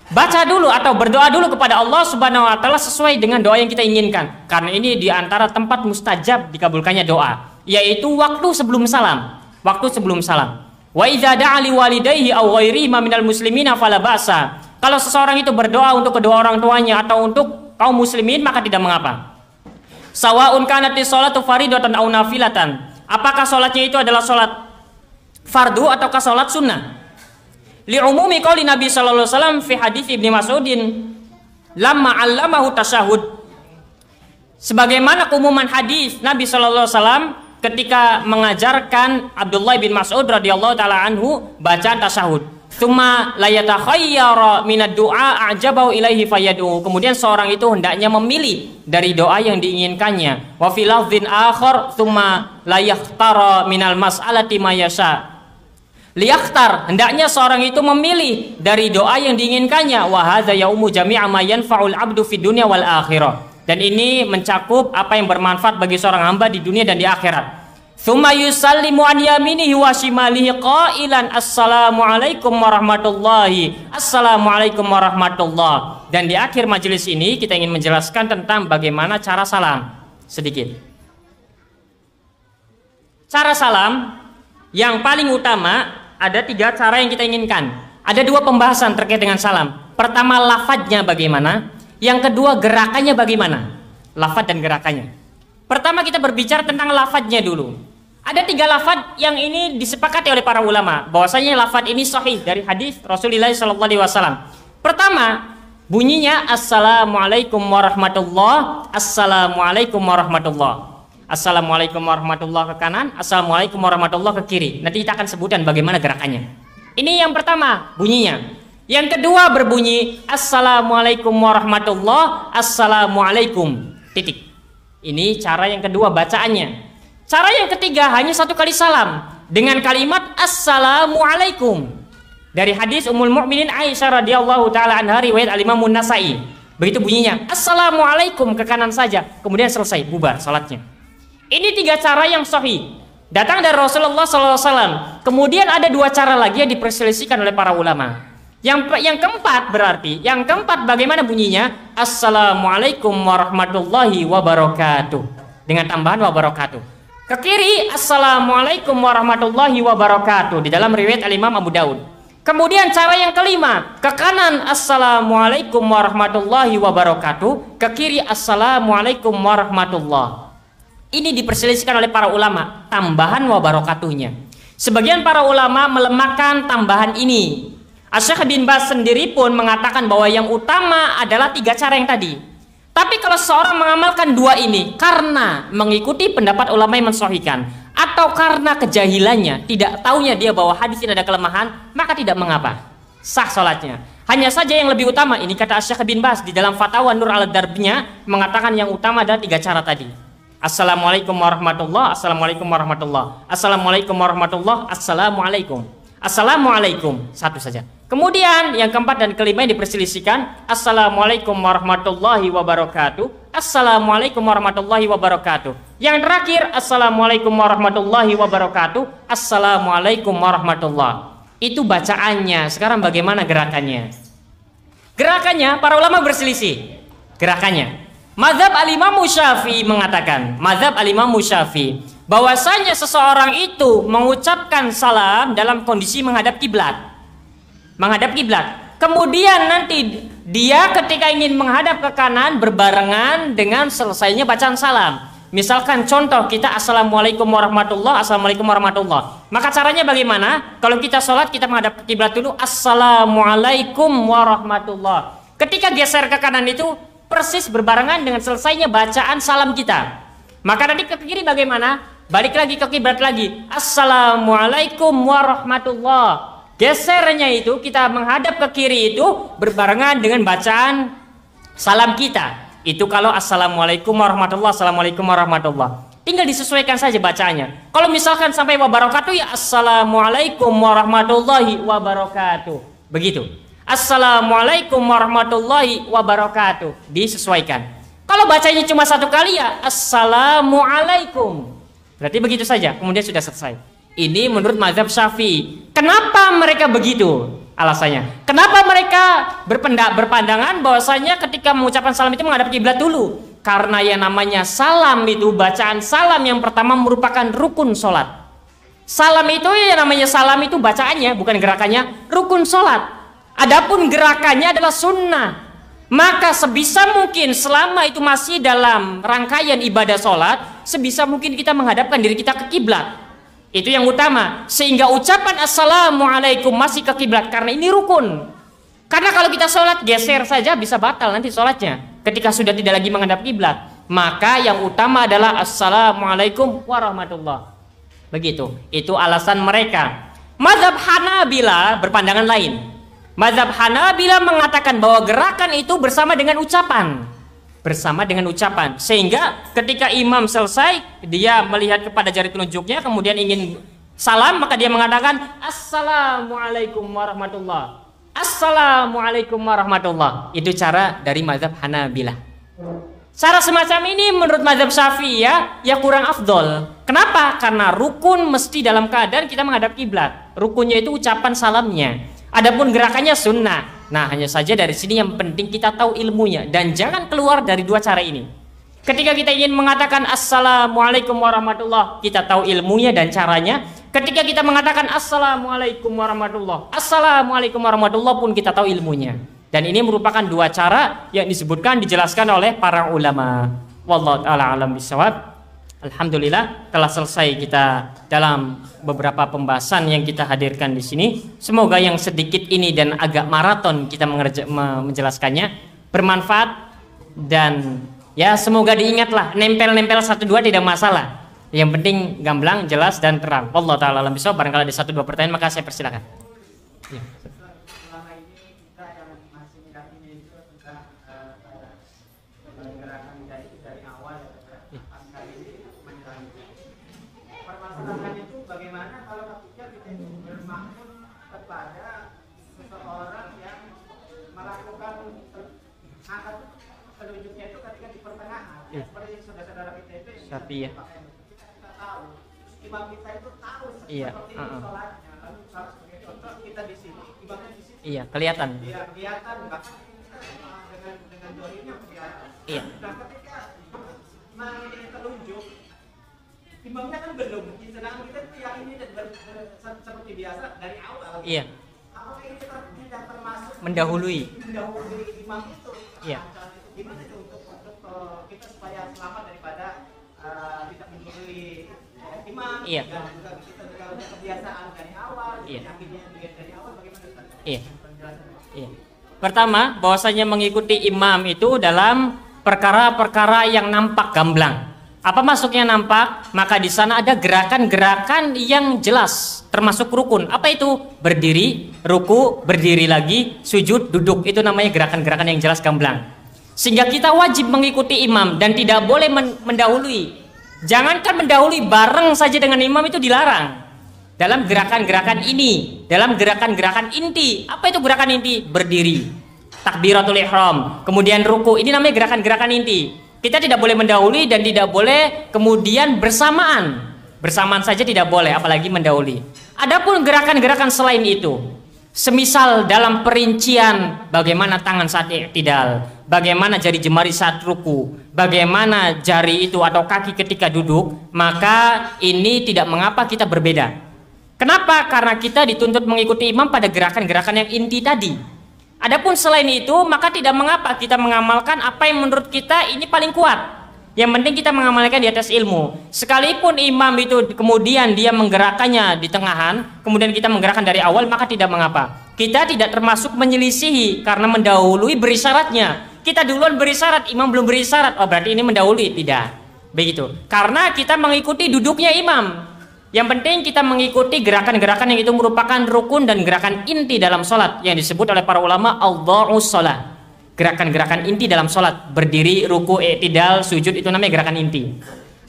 Baca dulu atau berdoa dulu kepada Allah Subhanahu wa taala sesuai dengan doa yang kita inginkan. Karena ini di antara tempat mustajab dikabulkannya doa, yaitu waktu sebelum salam. Waktu sebelum salam. Wa idza da'a li walidayhi aw ghairihi minal muslimina fala ba'sa. Kalau seseorang itu berdoa untuk kedua orang tuanya atau untuk kaum muslimin, maka tidak mengapa. Sawa'un kanati sholatu faridatan aw nafilatan. Apakah salatnya itu adalah salat fardu ataukah salat sunnah? Li umumi qauli Nabi sallallahu alaihi wasallam fi hadits Ibnu Mas'udin lamma 'allamahu tasyahud. Sebagaimana keumuman hadis Nabi sallallahu alaihi wasallam ketika mengajarkan Abdullah bin Mas'ud radhiyallahu taala anhu bacaan tasyahud. Tsumma la yatakhayyara minad du'a a'jabahu ilaihi fayad'u. Kemudian seorang itu hendaknya memilih dari doa yang diinginkannya. Wa fil lafdhin akhar tsumma la yakhtara minal mas'alati ma yasha. Liyakhtar, hendaknya seorang itu memilih dari doa yang diinginkannya. Wa hadza yaumu jami'a ma yanfa'ul 'abdu fid dunya wal akhirah. Dan ini mencakup apa yang bermanfaat bagi seorang hamba di dunia dan di akhirat. Tsumma yusallimu an yaminihi wa shimalihi qailan assalamualaikum warahmatullahi. Assalamualaikum warahmatullah. Dan di akhir majelis ini kita ingin menjelaskan tentang bagaimana cara salam sedikit. Cara salam yang paling utama ada 3 cara yang kita inginkan. Ada 2 pembahasan terkait dengan salam. Pertama, lafadznya bagaimana. Yang kedua, gerakannya bagaimana. Lafadz dan gerakannya. Pertama kita berbicara tentang lafadznya dulu. Ada 3 lafadz yang ini disepakati oleh para ulama bahwasanya lafadz ini sahih dari hadis Rasulullah SAW. Pertama, bunyinya assalamualaikum warahmatullah. Assalamualaikum warahmatullah. Assalamualaikum warahmatullah ke kanan, assalamualaikum warahmatullah ke kiri. Nanti kita akan sebutkan bagaimana gerakannya. Ini yang pertama bunyinya. Yang kedua berbunyi assalamualaikum warahmatullah, assalamualaikum titik. Ini cara yang kedua bacaannya. Cara yang ketiga hanya 1 kali salam dengan kalimat assalamualaikum. Dari hadis Ummul Mukminin Aisyah radhiyallahu taala anha riwayat Al-Imam An-Nasa'i. Begitu bunyinya assalamualaikum ke kanan saja, kemudian selesai bubar salatnya. Ini 3 cara yang sahih datang dari Rasulullah SAW. Kemudian ada 2 cara lagi yang diperselisihkan oleh para ulama. Yang keempat berarti, yang keempat bagaimana bunyinya? Assalamualaikum warahmatullahi wabarakatuh. Dengan tambahan wabarakatuh. Ke kiri, assalamualaikum warahmatullahi wabarakatuh. Di dalam riwayat Al-Imam Abu Daud. Kemudian cara yang kelima, ke kanan assalamualaikum warahmatullahi wabarakatuh. Ke kiri assalamualaikum warahmatullah. Ini diperselisihkan oleh para ulama, tambahan wabarakatuhnya. Sebagian para ulama melemahkan tambahan ini. Syekh bin Baz sendiri pun mengatakan bahwa yang utama adalah 3 cara yang tadi. Tapi kalau seorang mengamalkan 2 ini karena mengikuti pendapat ulama yang mensahihkan atau karena kejahilannya, tidak taunya dia bahwa hadis ini ada kelemahan, maka tidak mengapa. Sah salatnya. Hanya saja yang lebih utama, ini kata Syekh bin Baz di dalam Fatwa Nur al-Darbnya mengatakan yang utama adalah 3 cara tadi. Assalamualaikum warahmatullah, assalamualaikum warahmatullah, assalamualaikum warahmatullah, assalamualaikum. Assalamualaikum, satu saja. Kemudian yang keempat dan kelima yang diperselisihkan, Assalamualaikum warahmatullahi wabarakatuh. Assalamualaikum warahmatullahi wabarakatuh. Yang terakhir, Assalamualaikum warahmatullahi wabarakatuh. Assalamualaikum warahmatullah. Itu bacaannya. Sekarang bagaimana gerakannya? Gerakannya para ulama berselisih. Gerakannya. Mazhab al-Imam Syafi'i mengatakan, mazhab al-Imam Syafi'i, bahwasanya seseorang itu mengucapkan salam dalam kondisi menghadap kiblat. Menghadap kiblat. Kemudian nanti dia ketika ingin menghadap ke kanan berbarengan dengan selesainya bacaan salam. Misalkan contoh kita Assalamualaikum warahmatullah, Assalamualaikum warahmatullah. Maka caranya bagaimana? Kalau kita sholat kita menghadap ke kiblat dulu, Assalamualaikum warahmatullah. Ketika geser ke kanan itu persis berbarengan dengan selesainya bacaan salam kita. Maka nanti ke kiri bagaimana? Balik lagi ke kiblat lagi. Assalamualaikum warahmatullah. Gesernya itu kita menghadap ke kiri itu berbarengan dengan bacaan salam kita. Itu kalau Assalamualaikum warahmatullah, Assalamualaikum warahmatullah. Tinggal disesuaikan saja bacaannya. Kalau misalkan sampai wabarakatuh ya Assalamualaikum warahmatullahi wabarakatuh. Begitu. Assalamualaikum warahmatullahi wabarakatuh. Disesuaikan. Kalau bacanya cuma satu kali ya Assalamualaikum. Berarti begitu saja. Kemudian sudah selesai. Ini menurut mazhab Syafi'i. Kenapa mereka begitu? Alasannya. Kenapa mereka berpandangan bahwasanya ketika mengucapkan salam itu menghadap kiblat dulu? Karena yang namanya salam itu, bacaan salam yang pertama merupakan rukun sholat. Salam itu yang namanya salam itu bacaannya, bukan gerakannya, rukun sholat. Adapun gerakannya adalah sunnah. Maka sebisa mungkin selama itu masih dalam rangkaian ibadah sholat, sebisa mungkin kita menghadapkan diri kita ke kiblat. Itu yang utama. Sehingga ucapan Assalamualaikum masih ke kiblat karena ini rukun. Karena kalau kita sholat geser saja bisa batal nanti sholatnya. Ketika sudah tidak lagi menghadap kiblat, maka yang utama adalah Assalamualaikum warahmatullah. Begitu. Itu alasan mereka. Mazhab Hanabila berpandangan lain. Mazhab Hanabila mengatakan bahwa gerakan itu bersama dengan ucapan. Bersama dengan ucapan. Sehingga ketika imam selesai, dia melihat kepada jari telunjuknya, kemudian ingin salam, maka dia mengatakan Assalamualaikum warahmatullah. Assalamualaikum warahmatullah. Itu cara dari mazhab Hanabila. Cara semacam ini menurut mazhab Syafi'i ya kurang afdol. Kenapa? Karena rukun mesti dalam keadaan kita menghadap kiblat. Rukunnya itu ucapan salamnya. Adapun gerakannya sunnah. Nah, hanya saja dari sini yang penting kita tahu ilmunya dan jangan keluar dari dua cara ini. Ketika kita ingin mengatakan Assalamualaikum warahmatullah, kita tahu ilmunya dan caranya. Ketika kita mengatakan Assalamualaikum warahmatullah, Assalamualaikum warahmatullah pun kita tahu ilmunya. Dan ini merupakan dua cara yang disebutkan, dijelaskan oleh para ulama. Wallahu ta'ala alam bisawab. Alhamdulillah telah selesai kita dalam beberapa pembahasan yang kita hadirkan di sini. Semoga yang sedikit ini dan agak maraton kita menjelaskannya bermanfaat dan ya semoga diingatlah, nempel-nempel 1-2 tidak masalah. Yang penting gamblang, jelas dan terang. Wallahu ta'ala alam bisawab. Barangkali ada 1-2 pertanyaan maka saya persilakan. Ya. Tapi ya. Imam kita itu tahu seperti sholatnya. Lalu sebagai contoh kita di sini, imamnya di sini. Iya, kelihatan. Iya, kelihatan bahkan dengan dohirnya kelihatan. Iya. Nah, ketika imam ini telunjuk, imamnya kan belum. Sedangkan kita itu yang ini seperti biasa dari awal. Iya. Apakah ini tidak termasuk mendahului imam itu? Iya. Gimana itu untuk kita supaya selamat daripada tidak mendahului imam, iya. Dan juga kita juga udah kebiasaan dari awal, iya. Akhirnya dari awal bagaimana Ustaz? Iya. Iya. Pertama, bahwasanya mengikuti imam itu dalam perkara-perkara yang nampak gamblang. Apa maksudnya nampak? Maka di sana ada gerakan-gerakan yang jelas, termasuk rukun. Apa itu? Berdiri, ruku, berdiri lagi, sujud, duduk. Itu namanya gerakan-gerakan yang jelas gamblang. Sehingga kita wajib mengikuti imam dan tidak boleh mendahului. Jangankan mendahului, bareng saja dengan imam itu dilarang. dalam gerakan-gerakan ini, dalam gerakan-gerakan inti. Apa itu gerakan inti? Berdiri, takbiratul ihram, kemudian ruku. Ini namanya gerakan-gerakan inti. Kita tidak boleh mendahului dan tidak boleh kemudian bersamaan. Bersamaan saja tidak boleh, apalagi mendahului. Adapun gerakan-gerakan selain itu, semisal dalam perincian bagaimana tangan saat i'tidal, bagaimana jari jemari saat ruku, bagaimana jari itu atau kaki ketika duduk, maka ini tidak mengapa kita berbeda. Kenapa? Karena kita dituntut mengikuti imam pada gerakan-gerakan yang inti tadi. Adapun selain itu, maka tidak mengapa kita mengamalkan apa yang menurut kita ini paling kuat. Yang penting kita mengamalkan di atas ilmu. Sekalipun imam itu kemudian dia menggerakkannya di tengahan, kemudian kita menggerakkan dari awal, maka tidak mengapa. Kita tidak termasuk menyelisihi karena mendahului beri syaratnya. Kita duluan beri syarat, imam belum beri syarat. Oh, berarti ini mendahului. Tidak. Begitu. Karena kita mengikuti duduknya imam. Yang penting kita mengikuti gerakan-gerakan yang itu merupakan rukun dan gerakan inti dalam sholat yang disebut oleh para ulama al-dha'us sholat. Gerakan-gerakan inti dalam sholat, berdiri, ruku, i'tidal, sujud, itu namanya gerakan inti.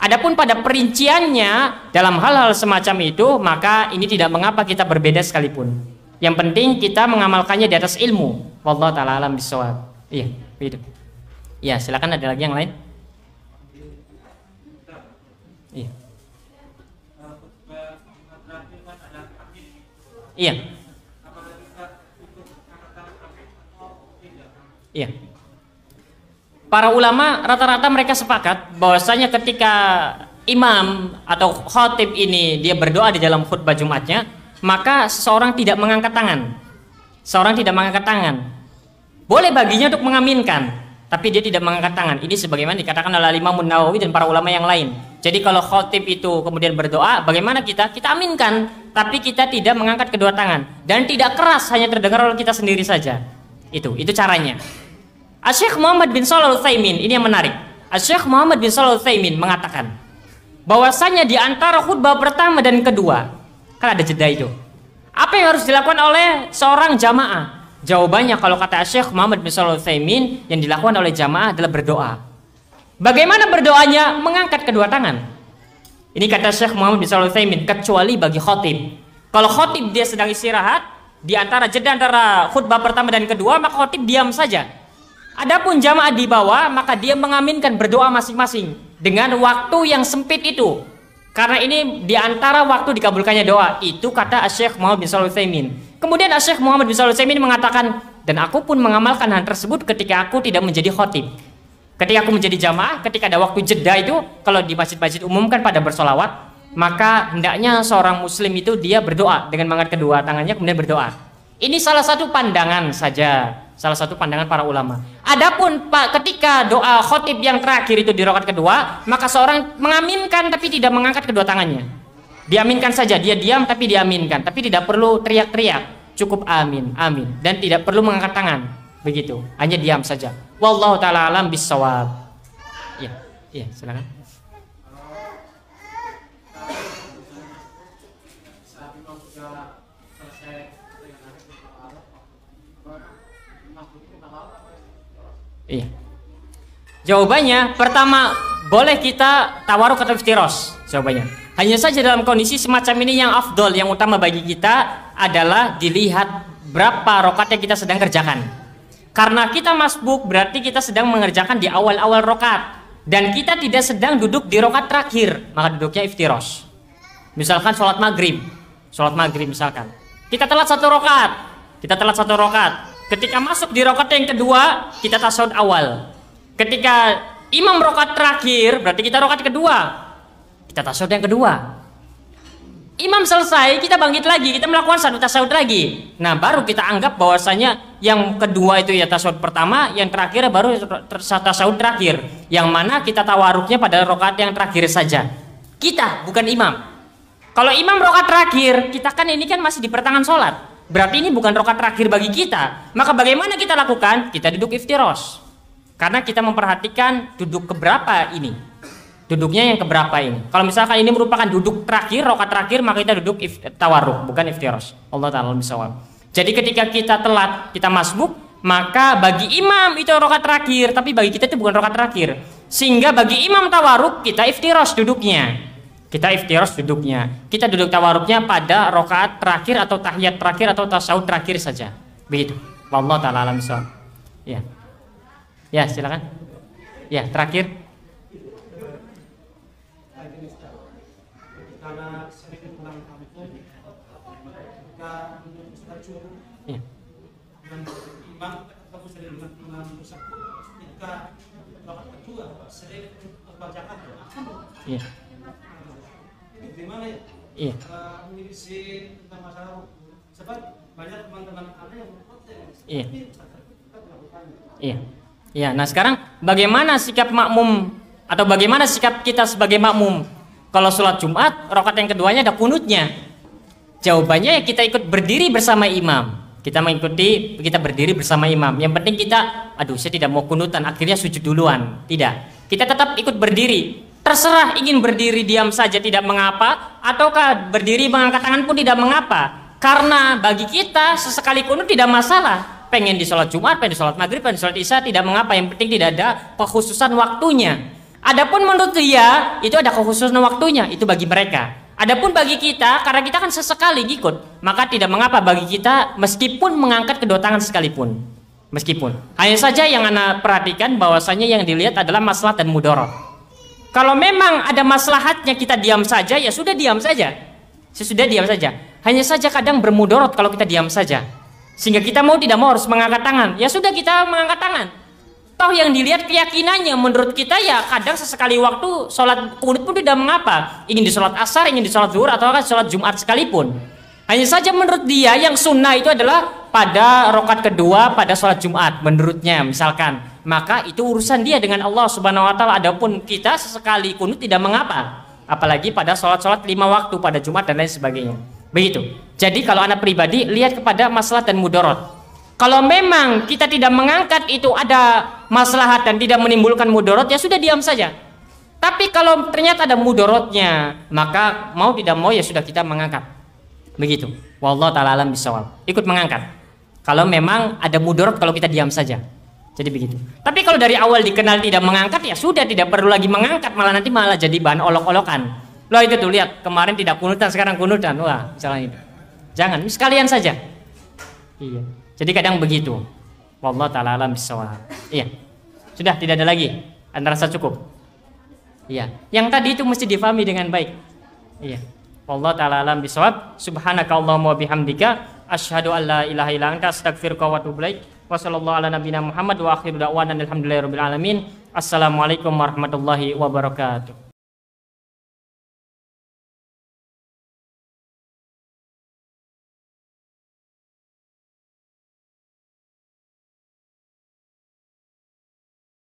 Adapun pada perinciannya dalam hal-hal semacam itu, maka ini tidak mengapa kita berbeda sekalipun. Yang penting kita mengamalkannya di atas ilmu. Wallahu ta'ala alam bisawab. Iya, begitu. Ya, silakan, ada lagi yang lain? Iya. Iya. Iya. Para ulama rata-rata mereka sepakat bahwasanya ketika imam atau khatib ini dia berdoa di dalam khutbah Jumatnya, maka seseorang tidak mengangkat tangan. Seorang tidak mengangkat tangan. Boleh baginya untuk mengaminkan, tapi dia tidak mengangkat tangan. Ini sebagaimana dikatakan oleh Imam Nawawi dan para ulama yang lain. Jadi kalau khatib itu kemudian berdoa, bagaimana kita? Kita aminkan, tapi kita tidak mengangkat kedua tangan dan tidak keras, hanya terdengar oleh kita sendiri saja. Itu caranya. Syekh Muhammad bin Shalih Al-Utsaimin, ini yang menarik. Syekh Muhammad bin Shalih Al-Utsaimin mengatakan bahwasanya di antara khutbah pertama dan kedua, kan ada jeda itu. Apa yang harus dilakukan oleh seorang jamaah? Jawabannya kalau kata Syekh Muhammad bin Shalih Al-Utsaimin, yang dilakukan oleh jamaah adalah berdoa. Bagaimana berdoanya? Mengangkat kedua tangan. Ini kata Syekh Muhammad bin Shalih Al-Utsaimin, kecuali bagi khatib. Kalau khatib dia sedang istirahat, di antara jeda antara khutbah pertama dan kedua, maka khatib diam saja. Adapun jamaah di bawah, maka dia mengaminkan berdoa masing-masing dengan waktu yang sempit itu. Karena ini di antara waktu dikabulkannya doa. Itu kata Syekh Muhammad bin Shalih Al-Utsaimin. Kemudian Syekh Muhammad bin Shalih Al-Utsaimin mengatakan, dan aku pun mengamalkan hal tersebut ketika aku tidak menjadi khatib. Ketika aku menjadi jamaah, ketika ada waktu jeda itu, kalau di masjid-masjid umum kan pada bersolawat, maka hendaknya seorang muslim itu dia berdoa dengan mengangkat kedua tangannya kemudian berdoa. Ini salah satu pandangan saja, salah satu pandangan para ulama. Adapun ketika doa khotib yang terakhir itu di rakaat kedua, maka seorang mengaminkan tapi tidak mengangkat kedua tangannya. Diaminkan saja, dia diam tapi diaminkan, tapi tidak perlu teriak-teriak, cukup amin, amin, dan tidak perlu mengangkat tangan. Begitu, hanya diam saja. Wallahu taala alam bisawab. Iya, silakan. Iya. Jawabannya pertama, boleh kita tawaruk atau iftiros. Jawabannya. Hanya saja dalam kondisi semacam ini yang afdol, yang utama bagi kita adalah dilihat berapa rakaat yang kita sedang kerjakan. Karena kita masbuk berarti kita sedang mengerjakan di awal-awal rakaat dan kita tidak sedang duduk di rakaat terakhir, maka duduknya iftiros. Misalkan sholat maghrib misalkan. Kita telat satu rakaat. Ketika masuk di rakaat yang kedua, kita tasyahud awal. Ketika imam rakaat terakhir, berarti kita rakaat kedua. Kita tasyahud yang kedua. Imam selesai, kita bangkit lagi, kita melakukan satu tasyahud lagi. Nah, baru kita anggap bahwasanya yang kedua itu ya tasyahud pertama, yang terakhir baru tasyahud terakhir. Yang mana kita tawaruknya pada rakaat yang terakhir saja. Kita, bukan imam. Kalau imam rakaat terakhir, kita kan ini kan masih di pertengahan sholat. Berarti ini bukan rakaat terakhir bagi kita. Maka bagaimana kita lakukan? Kita duduk iftiros. Karena kita memperhatikan duduk keberapa ini. Duduknya yang keberapa ini. Kalau misalkan ini merupakan duduk terakhir, rakaat terakhir, maka kita duduk tawarruk, bukan iftiros. Allah ta'ala bisawab. Jadi ketika kita telat, kita masbuk, maka bagi imam itu rakaat terakhir, tapi bagi kita itu bukan rakaat terakhir. Sehingga bagi imam tawarruk, kita iftiros duduknya. Kita iftirash duduknya. Kita duduk tawarruknya pada rakaat terakhir atau tahiyat terakhir atau tasyahud terakhir saja. Begitu. Wallahu taala alam bissawab. Ya. Ya, silakan. Ya, terakhir. Ya. Iya. Gimana ya? Iya. Mengisi tentang masalah sebab banyak teman-teman ada yang protes. Iya. Iya. Iya. Nah, sekarang bagaimana sikap makmum atau bagaimana sikap kita sebagai makmum kalau sholat Jumat rakaat yang keduanya ada kunutnya? Jawabannya ya kita ikut berdiri bersama imam. Kita berdiri bersama imam. Yang penting kita, saya tidak mau kunutan, akhirnya sujud duluan. Tidak. Kita tetap ikut berdiri. Terserah ingin berdiri diam saja tidak mengapa, ataukah berdiri mengangkat tangan pun tidak mengapa. Karena bagi kita sesekali kunut tidak masalah. Pengen di sholat Jumat, pengen di sholat Maghrib, pengen di sholat Isya tidak mengapa. Yang penting tidak ada kekhususan waktunya. Adapun menurut dia itu ada kekhususan waktunya, itu bagi mereka. Adapun bagi kita, karena kita kan sesekali ikut, maka tidak mengapa bagi kita meskipun mengangkat kedua tangan sekalipun. Meskipun. Hanya saja yang Anda perhatikan bahwasanya yang dilihat adalah maslahat dan mudarat. Kalau memang ada maslahatnya kita diam saja, ya sudah diam saja. Sesudah diam saja. Hanya saja kadang bermudarat kalau kita diam saja. Sehingga kita mau tidak mau harus mengangkat tangan. Ya sudah kita mengangkat tangan. Toh yang dilihat keyakinannya menurut kita ya kadang sesekali waktu sholat kunut pun tidak mengapa. Ingin di sholat asar, ingin di sholat zuhur atau sholat Jumat sekalipun. Hanya saja menurut dia yang sunnah itu adalah pada rakaat kedua pada sholat Jumat menurutnya misalkan. Maka itu urusan dia dengan Allah Subhanahu wa taala. Adapun kita sesekali kunut tidak mengapa. Apalagi pada sholat-sholat 5 waktu pada Jumat dan lain sebagainya. Begitu. Jadi kalau anak pribadi lihat kepada maslahat dan mudarat. Kalau memang kita tidak mengangkat itu ada maslahat dan tidak menimbulkan mudarat, ya sudah diam saja. Tapi kalau ternyata ada mudaratnya, maka mau tidak mau ya sudah kita mengangkat. Begitu. Wallahu taala alam bisawab. Ikut mengangkat. Kalau memang ada mudarat kalau kita diam saja. Jadi begitu. Tapi kalau dari awal dikenal tidak mengangkat, ya sudah tidak perlu lagi mengangkat, malah nanti malah jadi bahan olok-olokan. Loh itu tuh lihat, kemarin tidak kunutan, sekarang kunutan. Wah, misalnya itu. Jangan, sekalian saja. Iya. Jadi kadang begitu. Wallahu taala alam bisawab. Iya. Sudah tidak ada lagi. Anda rasa cukup? Iya. Yang tadi itu mesti difahami dengan baik. Iya. Wallahu taala alam bisawab. Subhanakallahumma wa bihamdika asyhadu an la ilaha illa anta astaghfiruka wa atubu ilaik. Wa sallallahu ala nabiyina Muhammad wa akhiru da'wana alhamdulillahi rabbil alamin. Assalamualaikum warahmatullahi wabarakatuh.